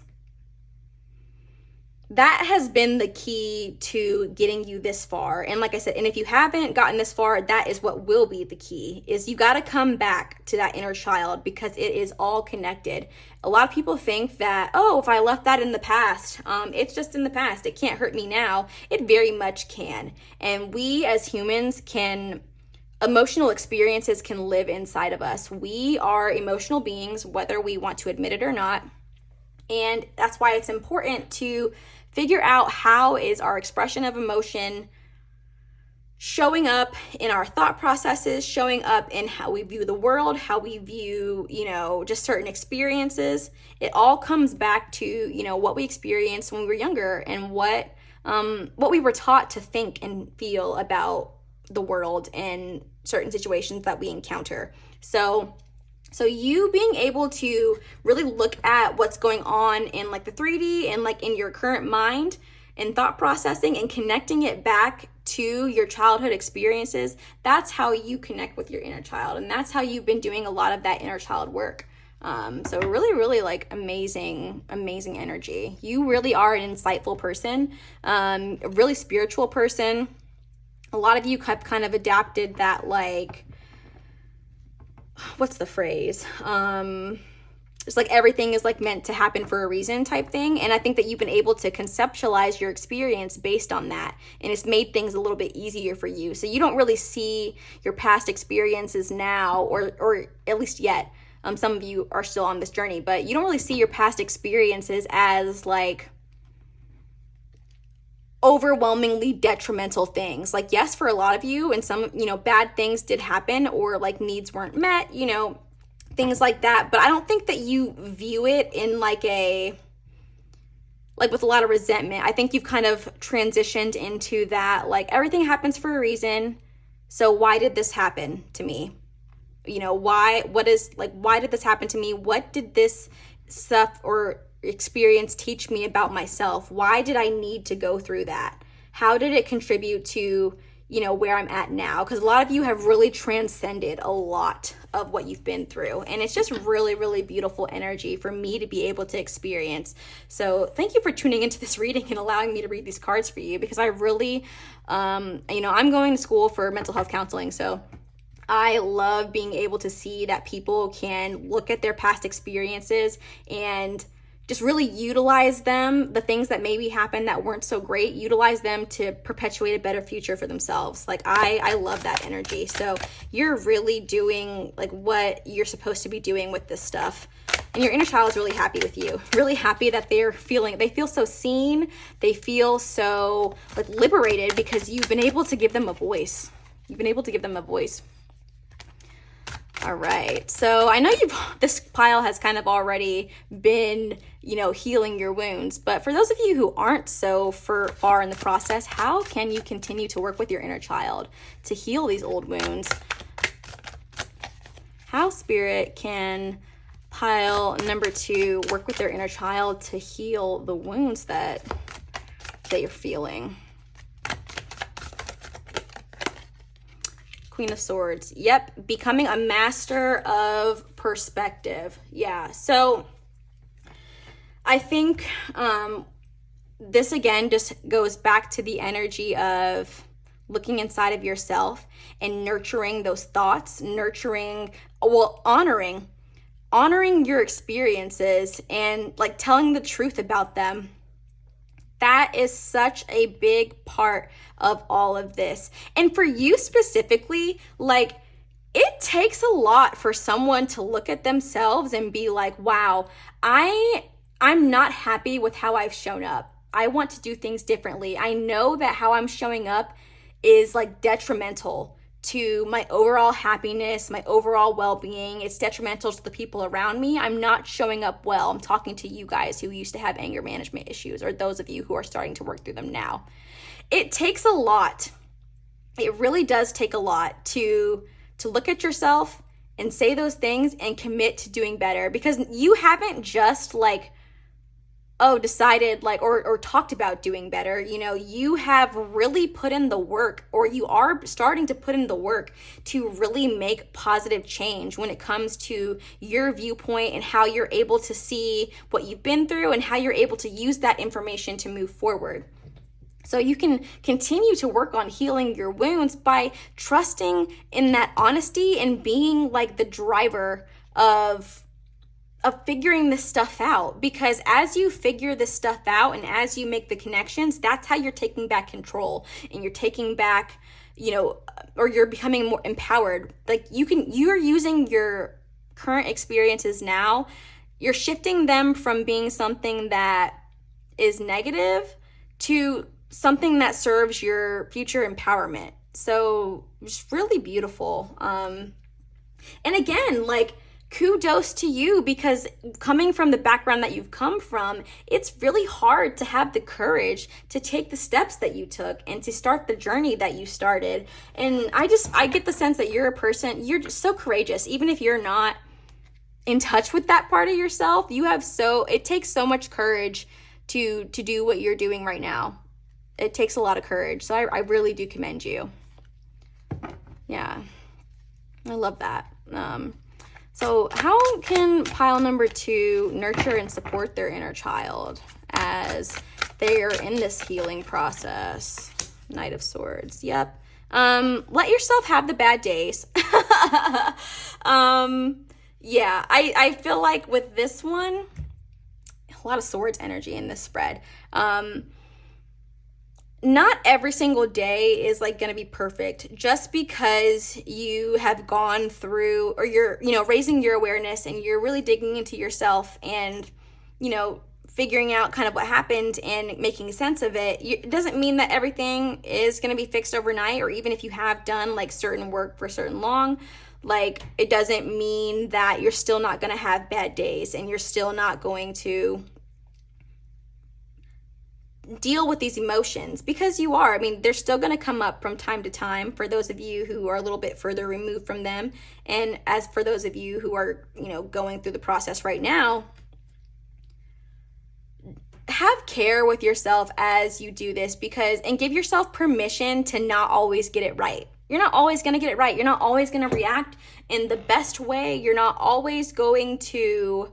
that has been the key to getting you this far. And like I said, and if you haven't gotten this far, that is what will be the key, is you got to come back to that inner child, because it is all connected. A lot of people think that, oh, if I left that in the past, it's just in the past, it can't hurt me now. It very much can. And we as humans emotional experiences can live inside of us. We are emotional beings, whether we want to admit it or not. And that's why it's important to figure out how is our expression of emotion showing up in our thought processes, showing up in how we view the world, how we view, just certain experiences. It all comes back to, what we experienced when we were younger and what we were taught to think and feel about the world and certain situations that we encounter. So you being able to really look at what's going on in like the 3D and like in your current mind and thought processing and connecting it back to your childhood experiences, that's how you connect with your inner child. And that's how you've been doing a lot of that inner child work. So really, really like amazing energy. You really are an insightful person, a really spiritual person. A lot of you have kind of adapted that, like, what's the phrase? It's like everything is like meant to happen for a reason type thing. And I think that you've been able to conceptualize your experience based on that. And it's made things a little bit easier for you. So you don't really see your past experiences now, or at least yet. Some of you are still on this journey, but you don't really see your past experiences as like overwhelmingly detrimental things. Like, yes, for a lot of you, and some, bad things did happen, or like needs weren't met, things like that. But I don't think that you view it in like with a lot of resentment. I think you've kind of transitioned into that, like, everything happens for a reason. So why did this happen to me? Why did this happen to me? What did this stuff or experience teach me about myself? Why did I need to go through that? How did it contribute to, where I'm at now? Because a lot of you have really transcended a lot of what you've been through. And it's just really, really beautiful energy for me to be able to experience. So thank you for tuning into this reading and allowing me to read these cards for you, because I really, I'm going to school for mental health counseling. So I love being able to see that people can look at their past experiences and just really utilize them, the things that maybe happened that weren't so great, utilize them to perpetuate a better future for themselves. Like, I love that energy. So you're really doing like what you're supposed to be doing with this stuff. And your inner child is really happy with you, really happy that they feel so seen. They feel so like liberated because you've been able to give them a voice. All right, so I know this pile has kind of already been, healing your wounds, but for those of you who aren't so far in the process, how can you continue to work with your inner child to heal these old wounds? How Spirit can pile number 2 work with their inner child to heal the wounds that you're feeling? Queen of Swords. Yep, becoming a master of perspective. Yeah, so I think this again just goes back to the energy of looking inside of yourself and nurturing those thoughts, honoring your experiences and like telling the truth about them. That is such a big part of all of this. And for you specifically, like, it takes a lot for someone to look at themselves and be like, wow, I'm not happy with how I've shown up. I want to do things differently. I know that how I'm showing up is like detrimental to my overall happiness, my overall well-being. It's detrimental to the people around me. I'm not showing up well. I'm talking to you guys who used to have anger management issues, or those of you who are starting to work through them now. It takes a lot. It really does take a lot to look at yourself and say those things and commit to doing better, because you haven't just decided or talked about doing better. You have really put in the work, or you are starting to put in the work to really make positive change when it comes to your viewpoint and how you're able to see what you've been through and how you're able to use that information to move forward. So you can continue to work on healing your wounds by trusting in that honesty and being like the driver of figuring this stuff out, because as you figure this stuff out and as you make the connections, that's how you're taking back control, and you're taking back, or you're becoming more empowered. Like you're using your current experiences now, you're shifting them from being something that is negative to something that serves your future empowerment. So it's really beautiful. And again, like, kudos to you, because coming from the background that you've come from, it's really hard to have the courage to take the steps that you took and to start the journey that you started. And I get the sense that you're a person, you're just so courageous. Even if you're not in touch with that part of yourself, it takes so much courage to do what you're doing right now. It takes a lot of courage. So I really do commend you. Yeah, I love that. So how can pile number 2 nurture and support their inner child as they are in this healing process? Knight of Swords. Yep. Let yourself have the bad days. Yeah, I feel like with this one, a lot of swords energy in this spread. Not every single day is like going to be perfect. Just because you have gone through, or you're, raising your awareness and you're really digging into yourself and, figuring out kind of what happened and making sense of it, it doesn't mean that everything is going to be fixed overnight, or even if you have done like certain work for certain long. Like, it doesn't mean that you're still not going to have bad days and you're still not going to deal with these emotions, because you are. I mean, they're still going to come up from time to time for those of you who are a little bit further removed from them. And as for those of you who are, going through the process right now, have care with yourself as you do this, and give yourself permission to not always get it right. You're not always going to get it right. You're not always going to react in the best way. You're not always going to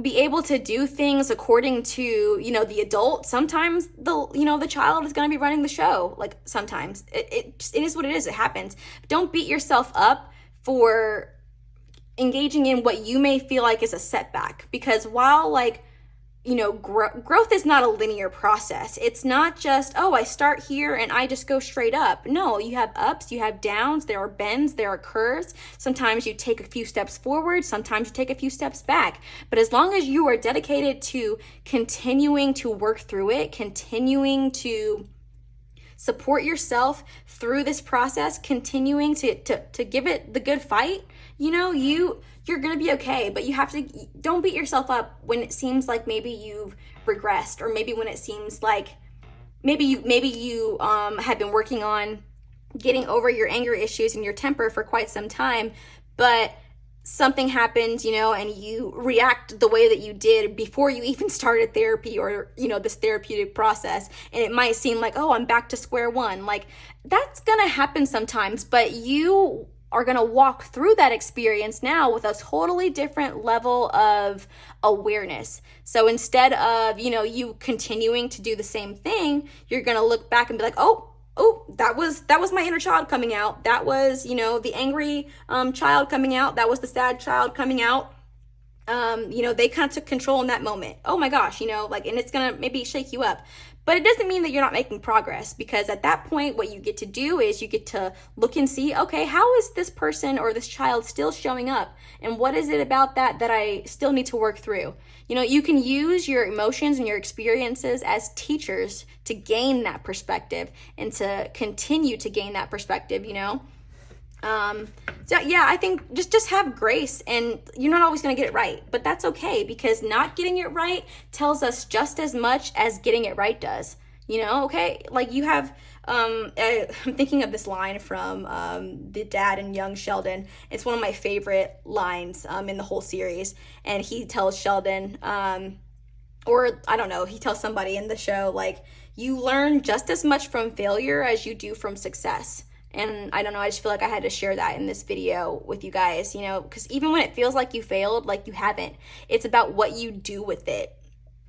be able to do things according to, the adult. Sometimes the child is going to be running the show. Like, sometimes it is what it is. It happens. Don't beat yourself up for engaging in what you may feel like is a setback, because while growth is not a linear process. It's not just, oh, I start here and I just go straight up. No, you have ups, you have downs, there are bends, there are curves. Sometimes you take a few steps forward, sometimes you take a few steps back. But as long as you are dedicated to continuing to work through it, continuing to support yourself through this process, continuing to give it the good fight, you're going to be okay. But you have to, don't beat yourself up when it seems like maybe you've regressed, or maybe when it seems like maybe you have been working on getting over your anger issues and your temper for quite some time, but something happened, and you react the way that you did before you even started therapy or, this therapeutic process. And it might seem like, oh, I'm back to square one. Like, that's going to happen sometimes, but you are going to walk through that experience now with a totally different level of awareness. So instead of, you continuing to do the same thing, you're going to look back and be like, oh, that was my inner child coming out. That was, the angry child coming out. That was the sad child coming out. They kind of took control in that moment. Oh my gosh, and it's going to maybe shake you up. But it doesn't mean that you're not making progress, because at that point, what you get to do is you get to look and see, okay, how is this person or this child still showing up? And what is it about that I still need to work through? You can use your emotions and your experiences as teachers to gain that perspective and to continue to gain that perspective, So yeah, I think just have grace, and you're not always going to get it right, but that's okay, because not getting it right tells us just as much as getting it right does, okay? Like, you have, I'm thinking of this line from the dad in Young Sheldon. It's one of my favorite lines in the whole series, and he tells Sheldon, or I don't know, he tells somebody in the show, like, you learn just as much from failure as you do from success. And I don't know, I just feel like I had to share that in this video with you guys, because even when it feels like you failed, like, you haven't. It's about what you do with it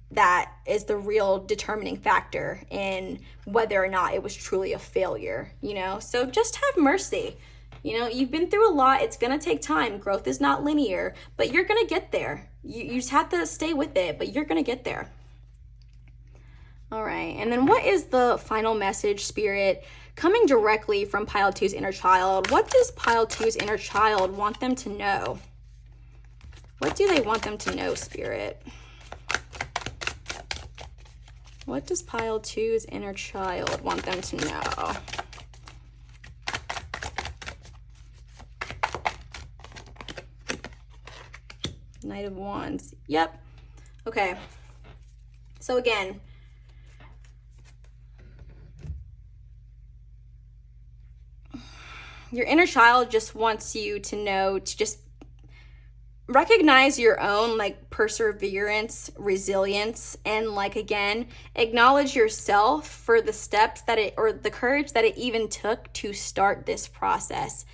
that is the real determining factor in whether or not it was truly a failure, So just have mercy. You've been through a lot. It's going to take time. Growth is not linear, but you're going to get there. You just have to stay with it, but you're going to get there. All right, and then what is the final message, Spirit? Coming directly from Pile 2's inner child, what does Pile 2's inner child want them to know? What do they want them to know, Spirit? What does Pile 2's inner child want them to know? Knight of Wands. Yep. Okay. So again, your inner child just wants you to know to just recognize your own perseverance, resilience, and again, acknowledge yourself for the steps or the courage that it even took to start this process.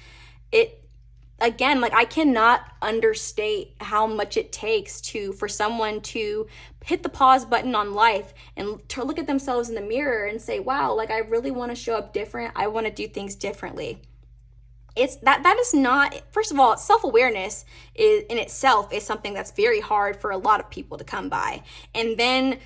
Again, I cannot understate how much it takes for someone to hit the pause button on life and to look at themselves in the mirror and say, wow, I really want to show up different. I want to do things differently. It's that is not, first of all, self-awareness is in itself is something that's very hard for a lot of people to come by. And then,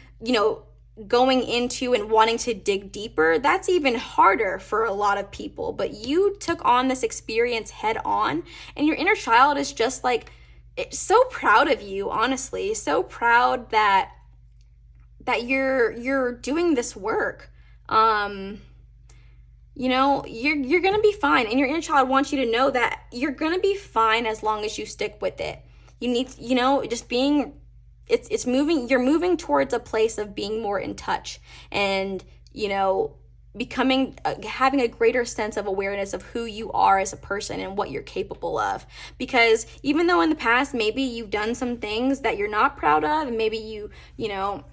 going into and wanting to dig deeper, that's even harder for a lot of people. But you took on this experience head on, and your inner child is just it's so proud of you, honestly, so proud that you're doing this work. you know, you're going to be fine. And your inner child wants you to know that you're going to be fine as long as you stick with it. You need, you know, just being, it's moving, you're moving towards a place of being more in touch and, you know, becoming, having a greater sense of awareness of who you are as a person and what you're capable of. Because even though in the past, maybe you've done some things that you're not proud of, and maybe you know,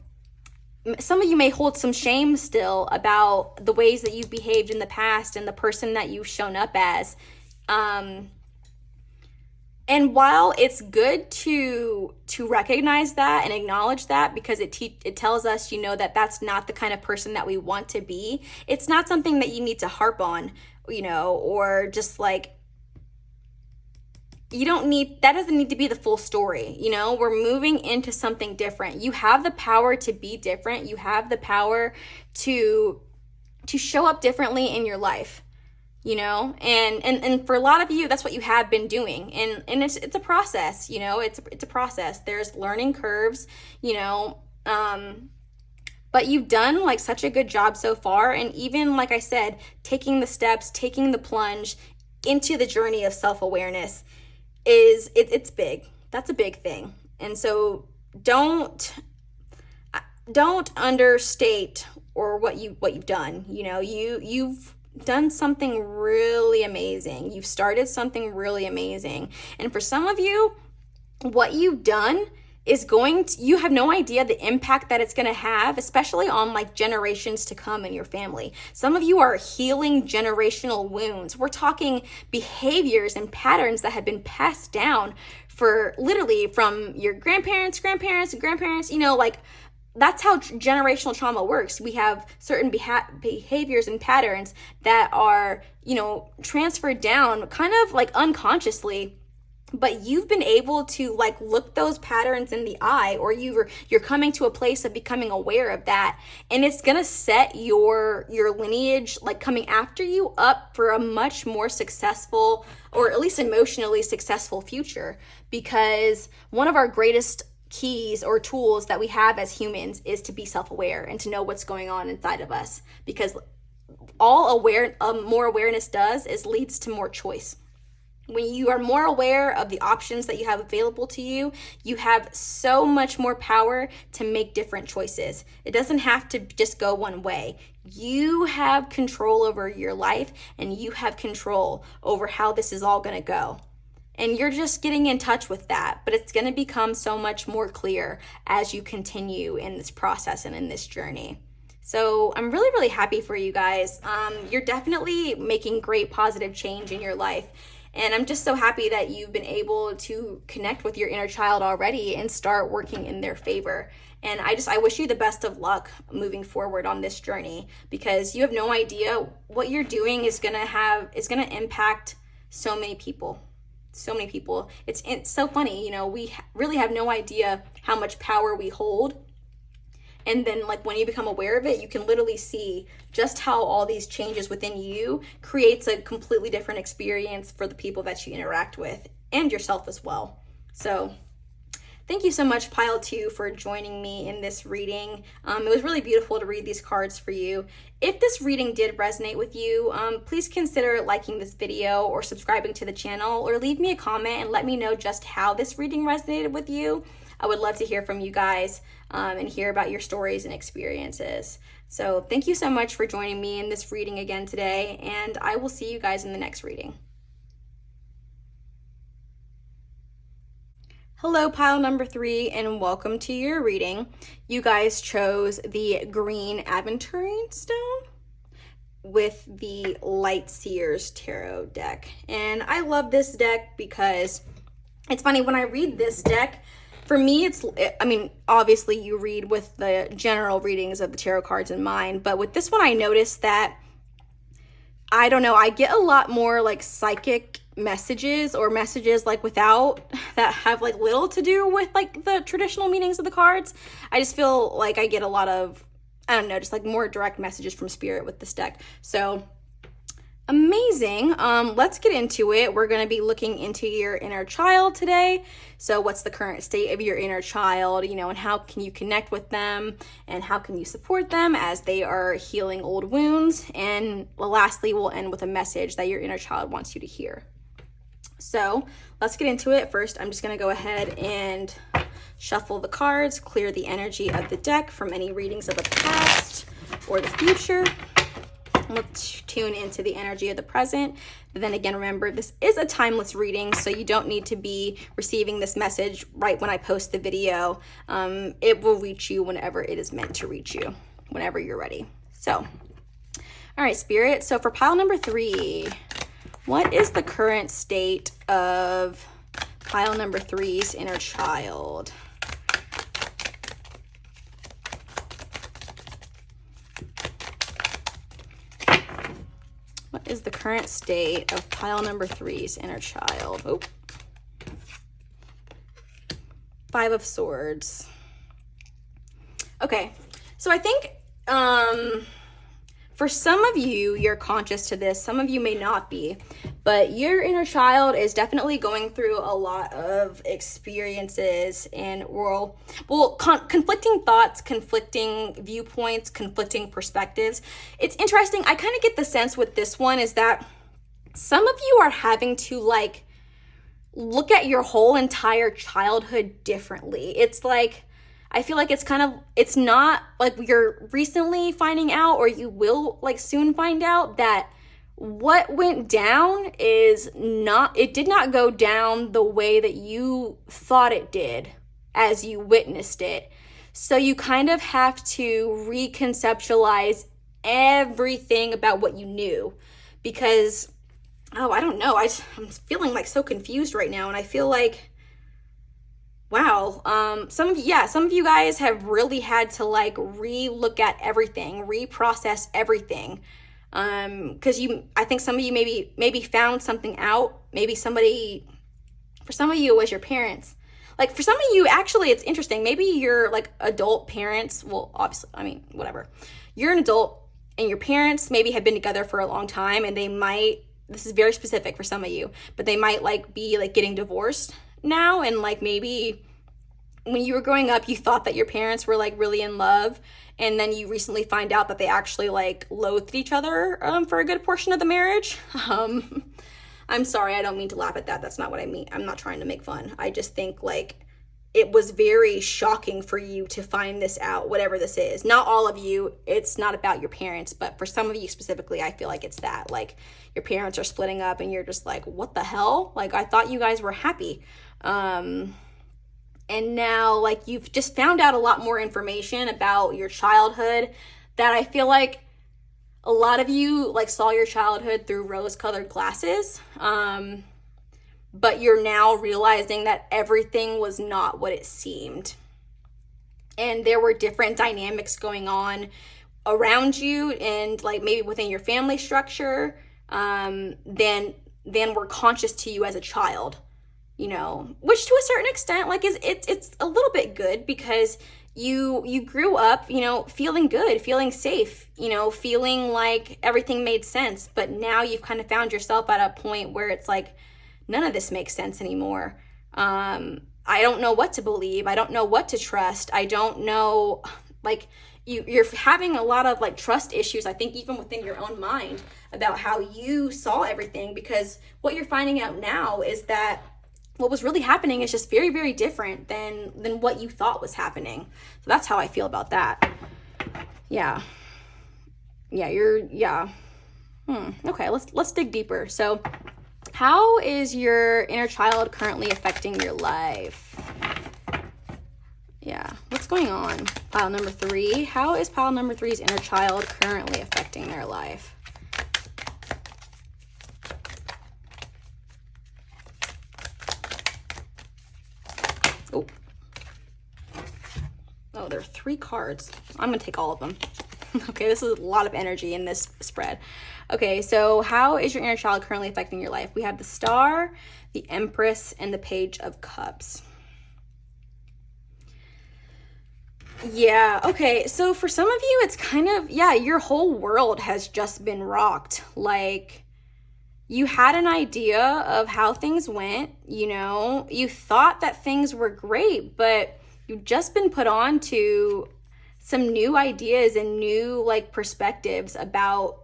some of you may hold some shame still about the ways that you've behaved in the past and the person that you've shown up as. And while it's good to recognize that and acknowledge that, because it tells us, you know, that that's not the kind of person that we want to be, it's not something that you need to harp on, you know, or just like, you don't need, that doesn't need to be the full story. You know, we're moving into something different. You have the power to be different. You have the power to show up differently in your life, you know, and for a lot of you, that's what you have been doing. And it's a process, you know, it's a process. There's learning curves, you know, but you've done like such a good job so far. And even, like I said, taking the steps, taking the plunge into the journey of self-awareness it's big. That's a big thing. And so don't understate or what you've done. You know, you've done something really amazing. You've started something really amazing. And for some of you, what you've done is you have no idea the impact that it's going to have, especially on like generations to come in your family. Some of you are healing generational wounds. We're talking behaviors and patterns that have been passed down for literally from your grandparents, you know, like that's how generational trauma works. We have certain behaviors and patterns that are, you know, transferred down kind of like unconsciously. But you've been able to like look those patterns in the eye, or you're coming to a place of becoming aware of that, and it's gonna set your lineage, like coming after you, up for a much more successful, or at least emotionally successful future. Because one of our greatest keys or tools that we have as humans is to be self-aware and to know what's going on inside of us. Because more awareness does is leads to more choice. When you are more aware of the options that you have available to you, you have so much more power to make different choices. It doesn't have to just go one way. You have control over your life, and you have control over how this is all going to go. And you're just getting in touch with that, but it's going to become so much more clear as you continue in this process and in this journey. So I'm really, really happy for you guys. You're definitely making great positive change in your life. And I'm just so happy that you've been able to connect with your inner child already and start working in their favor. And I wish you the best of luck moving forward on this journey, because you have no idea what you're doing is going to impact so many people. So many people. It's so funny, you know, we really have no idea how much power we hold. And then like when you become aware of it, you can literally see just how all these changes within you creates a completely different experience for the people that you interact with and yourself as well. So thank you so much, Pile 2, for joining me in this reading. It was really beautiful to read these cards for you. If this reading did resonate with you, please consider liking this video or subscribing to the channel, or leave me a comment and let me know just how this reading resonated with you. I would love to hear from you guys and hear about your stories and experiences. So thank you so much for joining me in this reading again today, and I will see you guys in the next reading. Hello, pile number 3, and welcome to your reading. You guys chose the green aventurine stone with the Light Seers Tarot deck. And I love this deck because it's funny, when I read this deck, for me, obviously you read with the general readings of the tarot cards in mind, but with this one, I noticed that, I don't know, I get a lot more like psychic messages, or messages like without, that have like little to do with like the traditional meanings of the cards. I just feel like I get a lot of, I don't know, just like more direct messages from spirit with this deck. So Amazing. Let's get into it. We're going to be looking into your inner child today. So what's the current state of your inner child, and how can you connect with them, and how can you support them as they are healing old wounds? And lastly, we'll end with a message that your inner child wants you to hear. So let's get into it. First, I'm just going to go ahead and shuffle the cards, clear the energy of the deck from any readings of the past or the future. Let's tune into the energy of the present. But then again, remember, this is a timeless reading, so you don't need to be receiving this message right when I post the video. It will reach you whenever it is meant to reach you, whenever you're ready. So, all right, Spirit. So for pile number 3, what is the current state of pile number 3's inner child? What is the current state of pile number 3's inner child? Oh. 5 of Swords. Okay, so I think for some of you, you're conscious to this. Some of you may not be, but your inner child is definitely going through a lot of experiences and conflicting thoughts, conflicting viewpoints, conflicting perspectives. It's interesting. I kind of get the sense with this one is that some of you are having to look at your whole entire childhood differently. It's like, I feel like it's not like you're recently finding out, or you will soon find out, that what went down it did not go down the way that you thought it did as you witnessed it. So you kind of have to reconceptualize everything about what you knew, because, I don't know, I'm feeling so confused right now, and I feel like, wow, some of you guys have really had to re-look at everything, reprocess everything. Because I think some of you maybe found something out. Maybe for some of you, it was your parents. For some of you, actually, it's interesting. Maybe your adult parents, well, obviously, whatever. You're an adult and your parents maybe have been together for a long time, and this is very specific for some of you, but they might be getting divorced now, and maybe when you were growing up, you thought that your parents were really in love, and then you recently find out that they actually loathed each other for a good portion of the marriage. I'm sorry, I don't mean to laugh at that. That's not what I mean. I'm not trying to make fun. I just think it was very shocking for you to find this out, whatever this is. Not all of you, it's not about your parents, but for some of you specifically, I feel like it's that. Your parents are splitting up and you're just what the hell? I thought you guys were happy. And now you've just found out a lot more information about your childhood that I feel like a lot of you saw your childhood through rose-colored glasses. But you're now realizing that everything was not what it seemed. And there were different dynamics going on around you and maybe within your family structure than were conscious to you as a child. Which to a certain extent, it's a little bit good, because you grew up, feeling good, feeling safe, feeling like everything made sense. But now you've kind of found yourself at a point where it's none of this makes sense anymore. I don't know what to believe. I don't know what to trust. I don't know, you're having a lot of trust issues, I think, even within your own mind about how you saw everything, because what you're finding out now is that what was really happening is just very, very different than what you thought was happening. So that's how I feel about that. Yeah. Okay, let's dig deeper. So how is your inner child currently affecting your life? Yeah, what's going on? Pile number 3. How is pile number 3's inner child currently affecting their life? Oh, there are 3 cards. I'm going to take all of them. Okay, this is a lot of energy in this spread. Okay, so how is your inner child currently affecting your life? We have the Star, the Empress, and the Page of Cups. Yeah, okay, so for some of you, it's kind of, your whole world has just been rocked. you had an idea of how things went, you know, you thought that things were great, but you've just been put on to some new ideas and new like perspectives about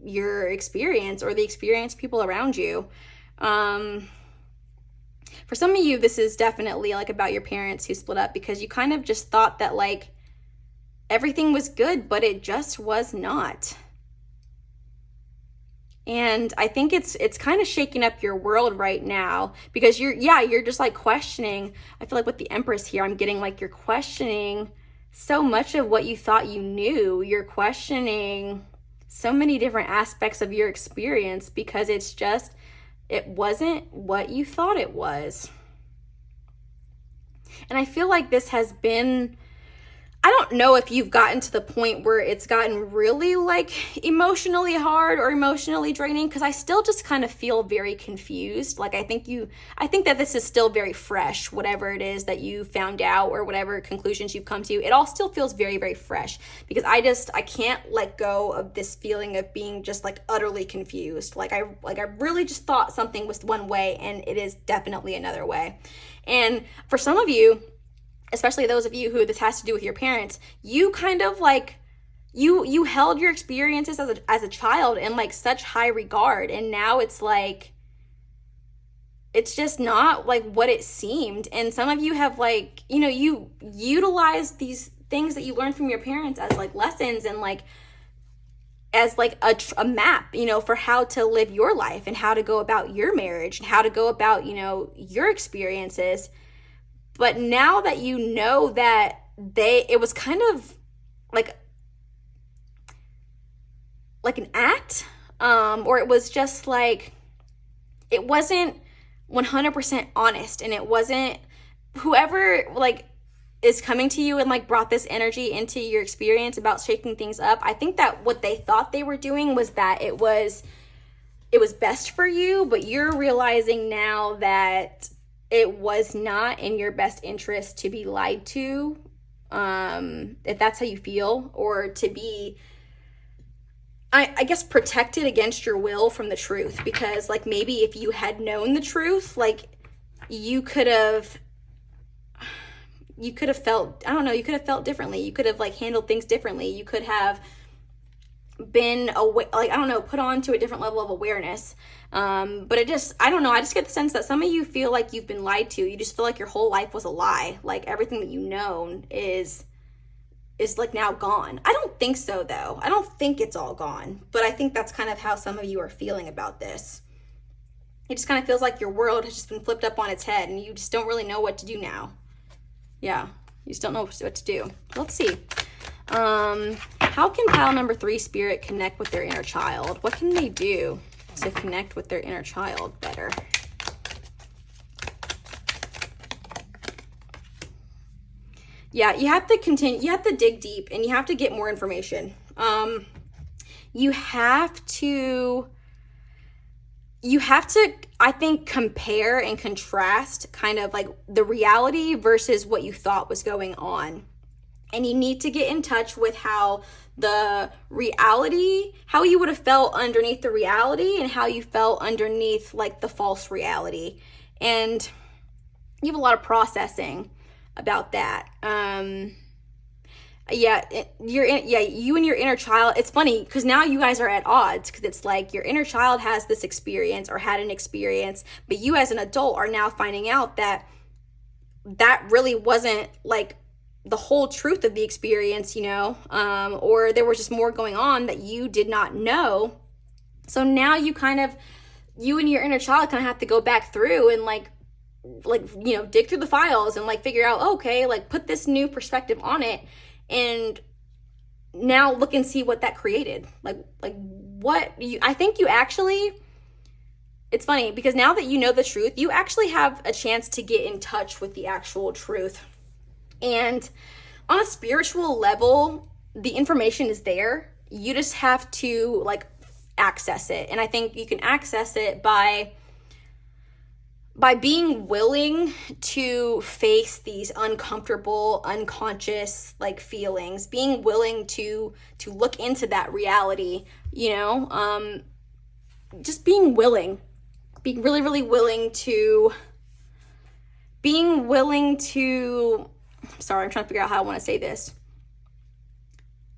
your experience or the experience of people around you. For some of you, this is definitely like about your parents who split up, because you kind of just thought that like everything was good, but it just was not. And I think it's kind of shaking up your world right now, because you're just like questioning. I feel like with the Empress here, I'm getting like you're questioning so much of what you thought you knew. You're questioning so many different aspects of your experience because it wasn't what you thought it was. And I feel like this has been, I don't know if you've gotten to the point where it's gotten really like emotionally hard or emotionally draining, because I still just kind of feel very confused. Like I think that this is still very fresh, whatever it is that you found out or whatever conclusions you've come to. It all still feels very, very fresh, because I can't let go of this feeling of being just like utterly confused. Like I really just thought something was one way and it is definitely another way. And for some of you, especially those of you who this has to do with your parents, you kind of like, you held your experiences as a child in like such high regard, and now it's like, it's just not like what it seemed. And some of you have like, you know, you utilize these things that you learned from your parents as like lessons and like as like a map, you know, for how to live your life and how to go about your marriage and how to go about, you know, your experiences. But now that you know that it was kind of like an act, or it was just like, it wasn't 100% honest, and it wasn't, whoever like is coming to you and like brought this energy into your experience about shaking things up, I think that what they thought they were doing was that it was best for you, but you're realizing now that it was not in your best interest to be lied to, if that's how you feel, or to be, I guess, protected against your will from the truth. Because like maybe if you had known the truth, like you could have felt, I don't know, you could have felt differently. You could have like handled things differently. You could have been away, like, I don't know, put on to a different level of awareness. But I don't know, I just get the sense that some of you feel like you've been lied to. You just feel like your whole life was a lie. Like everything that you known is like now gone. I don't think so though. I don't think it's all gone, but I think that's kind of how some of you are feeling about this. It just kind of feels like your world has just been flipped up on its head and you just don't really know what to do now. Yeah, you just don't know what to do. Let's see. How can pile number 3 spirit connect with their inner child? What can they do to connect with their inner child better? Yeah, you have to continue, you have to dig deep and you have to get more information. You have to, I think, compare and contrast kind of like the reality versus what you thought was going on. And you need to get in touch with how the reality, how you would have felt underneath the reality and how you felt underneath like the false reality. And you have a lot of processing about that. You and your inner child, it's funny because now you guys are at odds, because it's like your inner child has this experience or had an experience, but you as an adult are now finding out that really wasn't like the whole truth of the experience, you know, or there was just more going on that you did not know. So now you and your inner child kind of have to go back through and like, you know, dig through the files and like figure out, okay, like put this new perspective on it and now look and see what that created. I think you actually, it's funny because now that you know the truth, you actually have a chance to get in touch with the actual truth. And on a spiritual level, the information is there. You just have to like access it. And I think you can access it by being willing to face these uncomfortable, unconscious like feelings, being willing to look into that reality, you know, just being willing, being really, really willing to, sorry, I'm trying to figure out how I want to say this.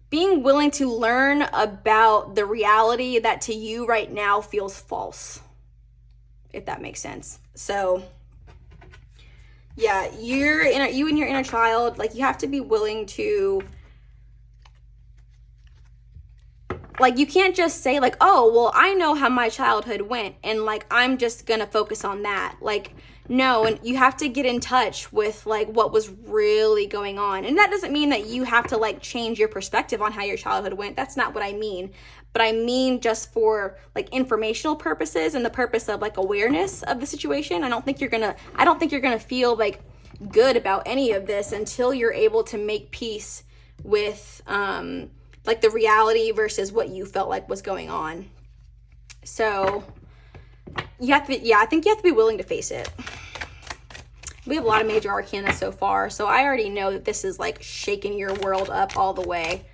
Being willing to learn about the reality that to you right now feels false, if that makes sense. So yeah, you and your inner child, like, you have to be willing to, like, you can't just say like, oh, well, I know how my childhood went and like I'm just gonna focus on that. Like, no, and you have to get in touch with like what was really going on. And that doesn't mean that you have to like change your perspective on how your childhood went. That's not what I mean. But I mean, just for like informational purposes and the purpose of like awareness of the situation. I don't think you're gonna feel like good about any of this until you're able to make peace with like the reality versus what you felt like was going on. So you have to, I think you have to be willing to face it. We have a lot of major arcana so far, so I already know that this is like shaking your world up all the way.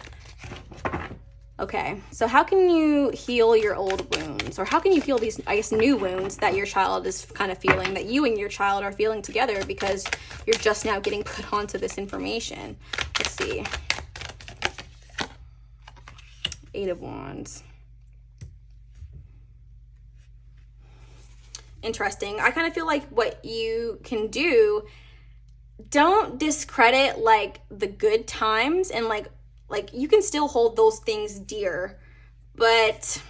Okay, so how can you heal your old wounds? Or how can you heal these, I guess, new wounds that your child is kind of feeling, that you and your child are feeling together because you're just now getting put onto this information? Let's see. 8 of Wands. Interesting. I kind of feel like what you can do, don't discredit like the good times, and like you can still hold those things dear, but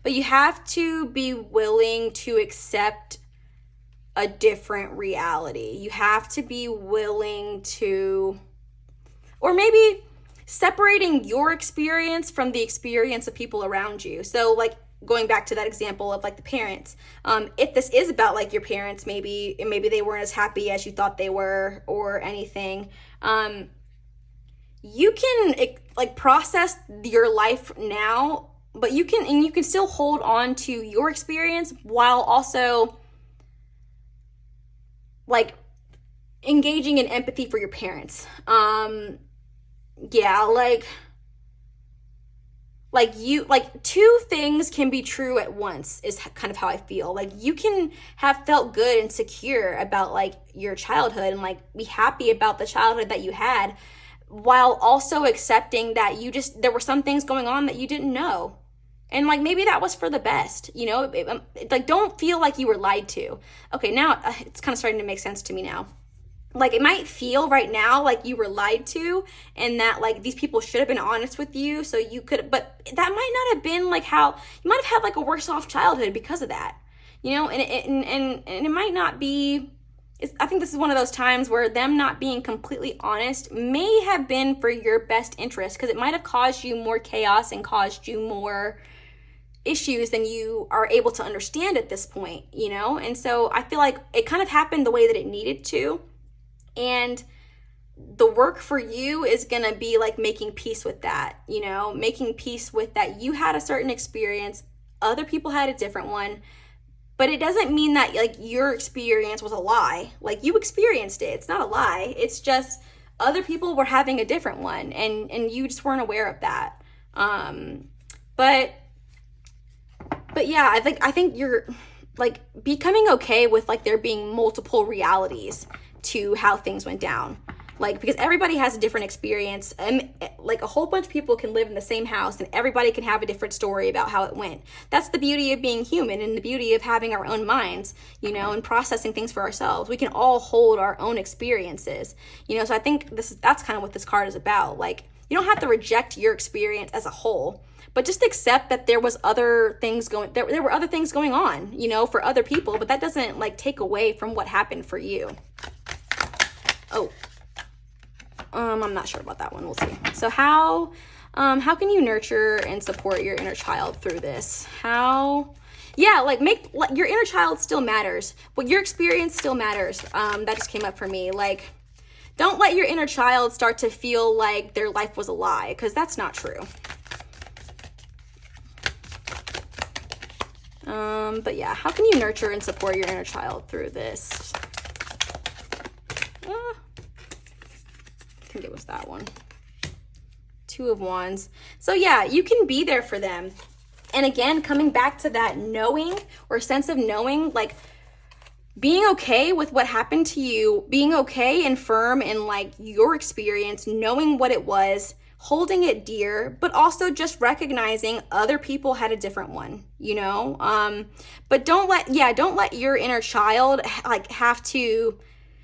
you have to be willing to accept a different reality. You have to be willing to, or maybe separating your experience from the experience of people around you. So like going back to that example of like the parents, if this is about like your parents, maybe they weren't as happy as you thought they were or anything, you can like process your life now, but you can still hold on to your experience while also like engaging in empathy for your parents. Yeah, like two things can be true at once is kind of how I feel. Like you can have felt good and secure about like your childhood and like be happy about the childhood that you had, while also accepting that there were some things going on that you didn't know. And like maybe that was for the best, you know? Like don't feel like you were lied to. Okay, now it's kind of starting to make sense to me now. Like it might feel right now like you were lied to and that like these people should have been honest with you so you could, but that might not have been like how, you might have had like a worse off childhood because of that, you know? And it might not be, I think this is one of those times where them not being completely honest may have been for your best interest, because it might have caused you more chaos and caused you more issues than you are able to understand at this point, you know? And so I feel like it kind of happened the way that it needed to. And the work for you is going to be like making peace with that, you know, making peace with that. You had a certain experience, other people had a different one, but it doesn't mean that like your experience was a lie. Like you experienced it. It's not a lie. It's just other people were having a different one and you just weren't aware of that. But yeah, I think you're like becoming okay with like there being multiple realities to how things went down, like because everybody has a different experience, and like a whole bunch of people can live in the same house and everybody can have a different story about how it went. That's the beauty of being human and the beauty of having our own minds, you know, and processing things for ourselves. We can all hold our own experiences, you know. So I think that's kind of what this card is about. Like you don't have to reject your experience as a whole, but just accept that there was other things there were other things going on, you know, for other people, but that doesn't like take away from what happened for you. Oh, I'm not sure about that one. We'll see. So how can you nurture and support your inner child through this? Like your inner child still matters, but your experience still matters. That just came up for me. Like, don't let your inner child start to feel like their life was a lie, because that's not true. But yeah, how can you nurture and support your inner child through this? I think it was that one. 2 of Wands. So yeah, you can be there for them And again, coming back to that knowing or sense of knowing, like being okay with what happened to you, being okay and firm in like your experience, knowing what it was, holding it dear, but also just recognizing other people had a different one, you know? But don't let your inner child like have to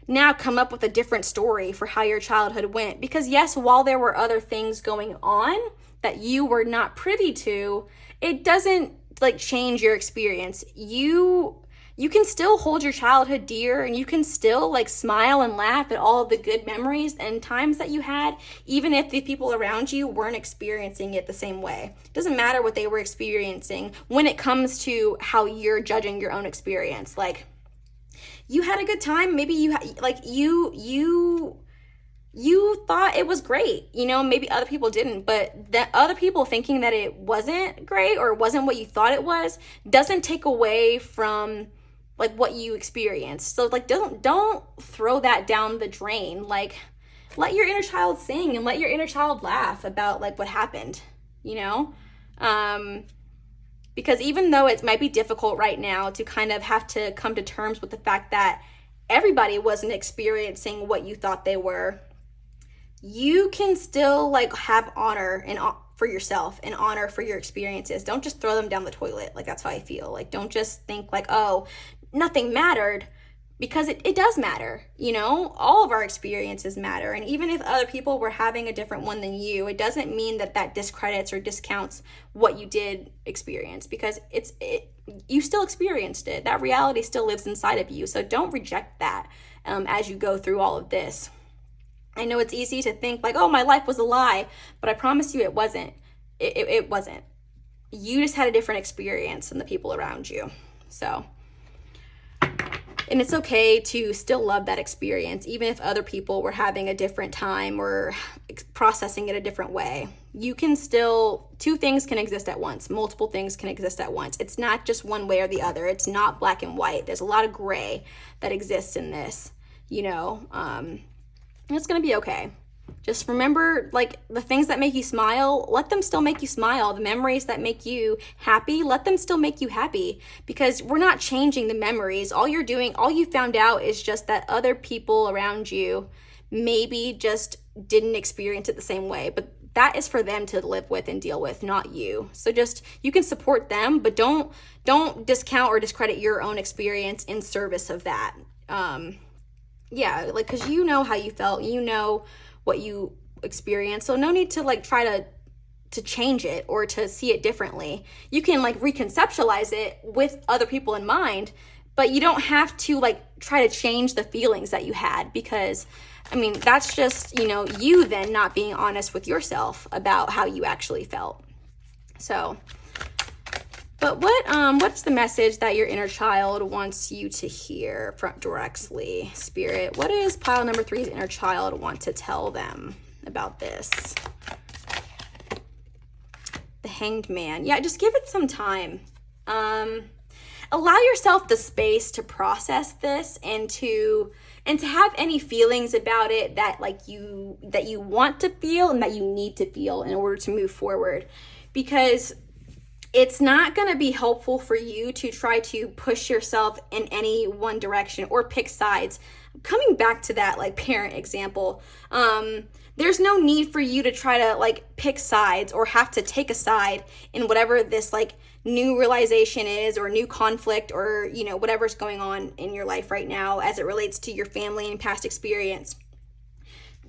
now come up with a different story for how your childhood went. Because yes, while there were other things going on that you were not privy to, it doesn't like change your experience. You can still hold your childhood dear, and you can still like smile and laugh at all of the good memories and times that you had, even if the people around you weren't experiencing it the same way. It doesn't matter what they were experiencing when it comes to how you're judging your own experience. Like, you had a good time, maybe you thought it was great, you know, maybe other people didn't, but that other people thinking that it wasn't great or wasn't what you thought it was doesn't take away from like what you experienced. So like don't throw that down the drain. Like, let your inner child sing and let your inner child laugh about like what happened, you know? Because even though it might be difficult right now to kind of have to come to terms with the fact that everybody wasn't experiencing what you thought they were, you can still like have honor and for yourself and honor for your experiences. Don't just throw them down the toilet. Like, that's how I feel. Like, don't just think like, oh, nothing mattered, because it does matter. You know, all of our experiences matter. And even if other people were having a different one than you, it doesn't mean that that discredits or discounts what you did experience, because you still experienced it. That reality still lives inside of you. So don't reject that as you go through all of this. I know it's easy to think like, oh, my life was a lie, but I promise you it wasn't. It wasn't. You just had a different experience than the people around you. So, and it's okay to still love that experience, even if other people were having a different time or processing it a different way. You can still, two things can exist at once. Multiple things can exist at once. It's not just one way or the other. It's not black and white. There's a lot of gray that exists in this, you know. It's going to be okay. Just remember, like, the things that make you smile, let them still make you smile. The memories that make you happy, let them still make you happy, because we're not changing the memories. All you found out is just that other people around you maybe just didn't experience it the same way, but that is for them to live with and deal with, not you. So just, you can support them, but don't discount or discredit your own experience in service of that. Yeah, like, because you know how you felt, you know what you experienced, so no need to like try to change it or to see it differently. You can like reconceptualize it with other people in mind, but you don't have to like try to change the feelings that you had, because I mean, that's just, you know, you then not being honest with yourself about how you actually felt. So, but what's the message that your inner child wants you to hear from directly, Spirit? What does pile number 3's inner child want to tell them about this? The Hanged Man. Yeah, just give it some time. Allow yourself the space to process this and to have any feelings about it that you want to feel and that you need to feel in order to move forward, because it's not going to be helpful for you to try to push yourself in any one direction or pick sides. Coming back to that like parent example, there's no need for you to try to like pick sides or have to take a side in whatever this like new realization is, or new conflict, or, you know, whatever's going on in your life right now as it relates to your family and past experience.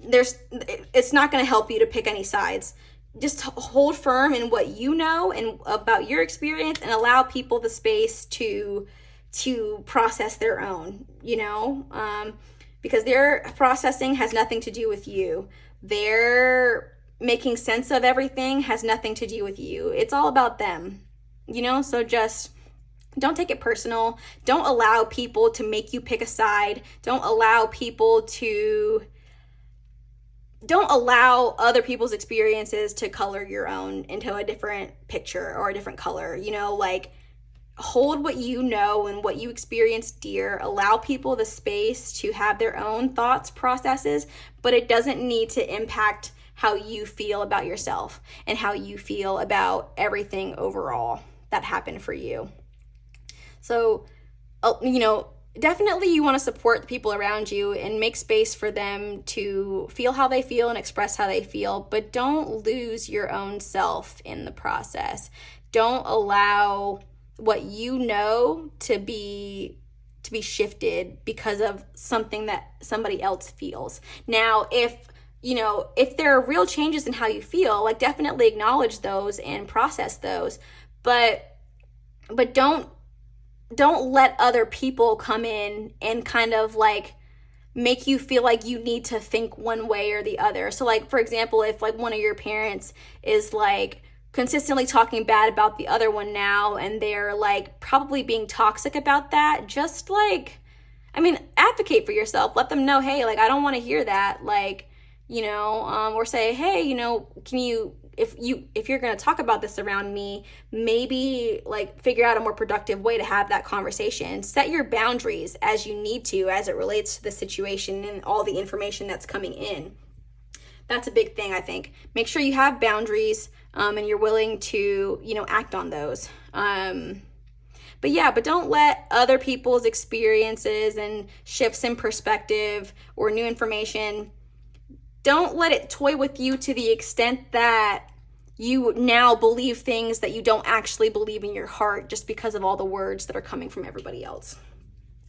It's not going to help you to pick any sides. Just hold firm in what you know and about your experience, and allow people the space to process their own, you know, because their processing has nothing to do with you. Their making sense of everything has nothing to do with you. It's all about them, you know. So just don't take it personal. Don't allow people to make you pick a side. Don't allow other people's experiences to color your own into a different picture or a different color, you know. Like, hold what you know and what you experience dear. Allow people the space to have their own thoughts, processes, but it doesn't need to impact how you feel about yourself and how you feel about everything overall. that happened for you. So, you know, definitely you want to support the people around you and make space for them to feel how they feel and express how they feel, but don't lose your own self in the process. Don't allow what you know to be shifted because of something that somebody else feels. Now, if there are real changes in how you feel, like, definitely acknowledge those and process those, but don't let other people come in and kind of like make you feel like you need to think one way or the other. So, like, for example, if like one of your parents is like consistently talking bad about the other one now, and they're like probably being toxic about that, just like, advocate for yourself. Let them know, hey, like, I don't want to hear that. Like, or say, hey, can you, if you're going to talk about this around me, maybe like figure out a more productive way to have that conversation. Set your boundaries as you need to, as it relates to the situation and all the information that's coming in. That's a big thing, I think. Make sure you have boundaries, and you're willing to, act on those. But don't let other people's experiences and shifts in perspective or new information, don't let it toy with you to the extent that you now believe things that you don't actually believe in your heart just because of all the words that are coming from everybody else.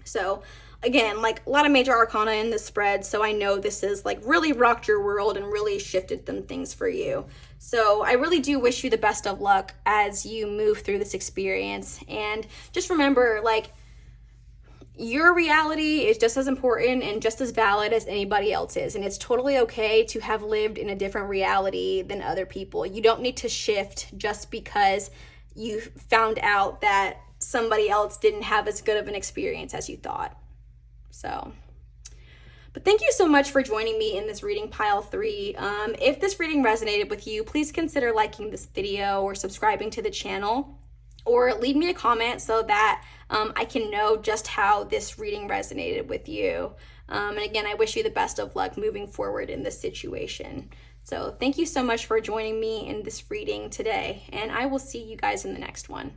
So again, like, a lot of major arcana in this spread, so I know this is like really rocked your world and really shifted some things for you. So I really do wish you the best of luck as you move through this experience. And just remember, like, your reality is just as important and just as valid as anybody else's. And it's totally okay to have lived in a different reality than other people. You don't need to shift just because you found out that somebody else didn't have as good of an experience as you thought. But thank you so much for joining me in this reading pile 3. If this reading resonated with you, please consider liking this video or subscribing to the channel, or leave me a comment so that I can know just how this reading resonated with you. And again, I wish you the best of luck moving forward in this situation. So thank you so much for joining me in this reading today, and I will see you guys in the next one.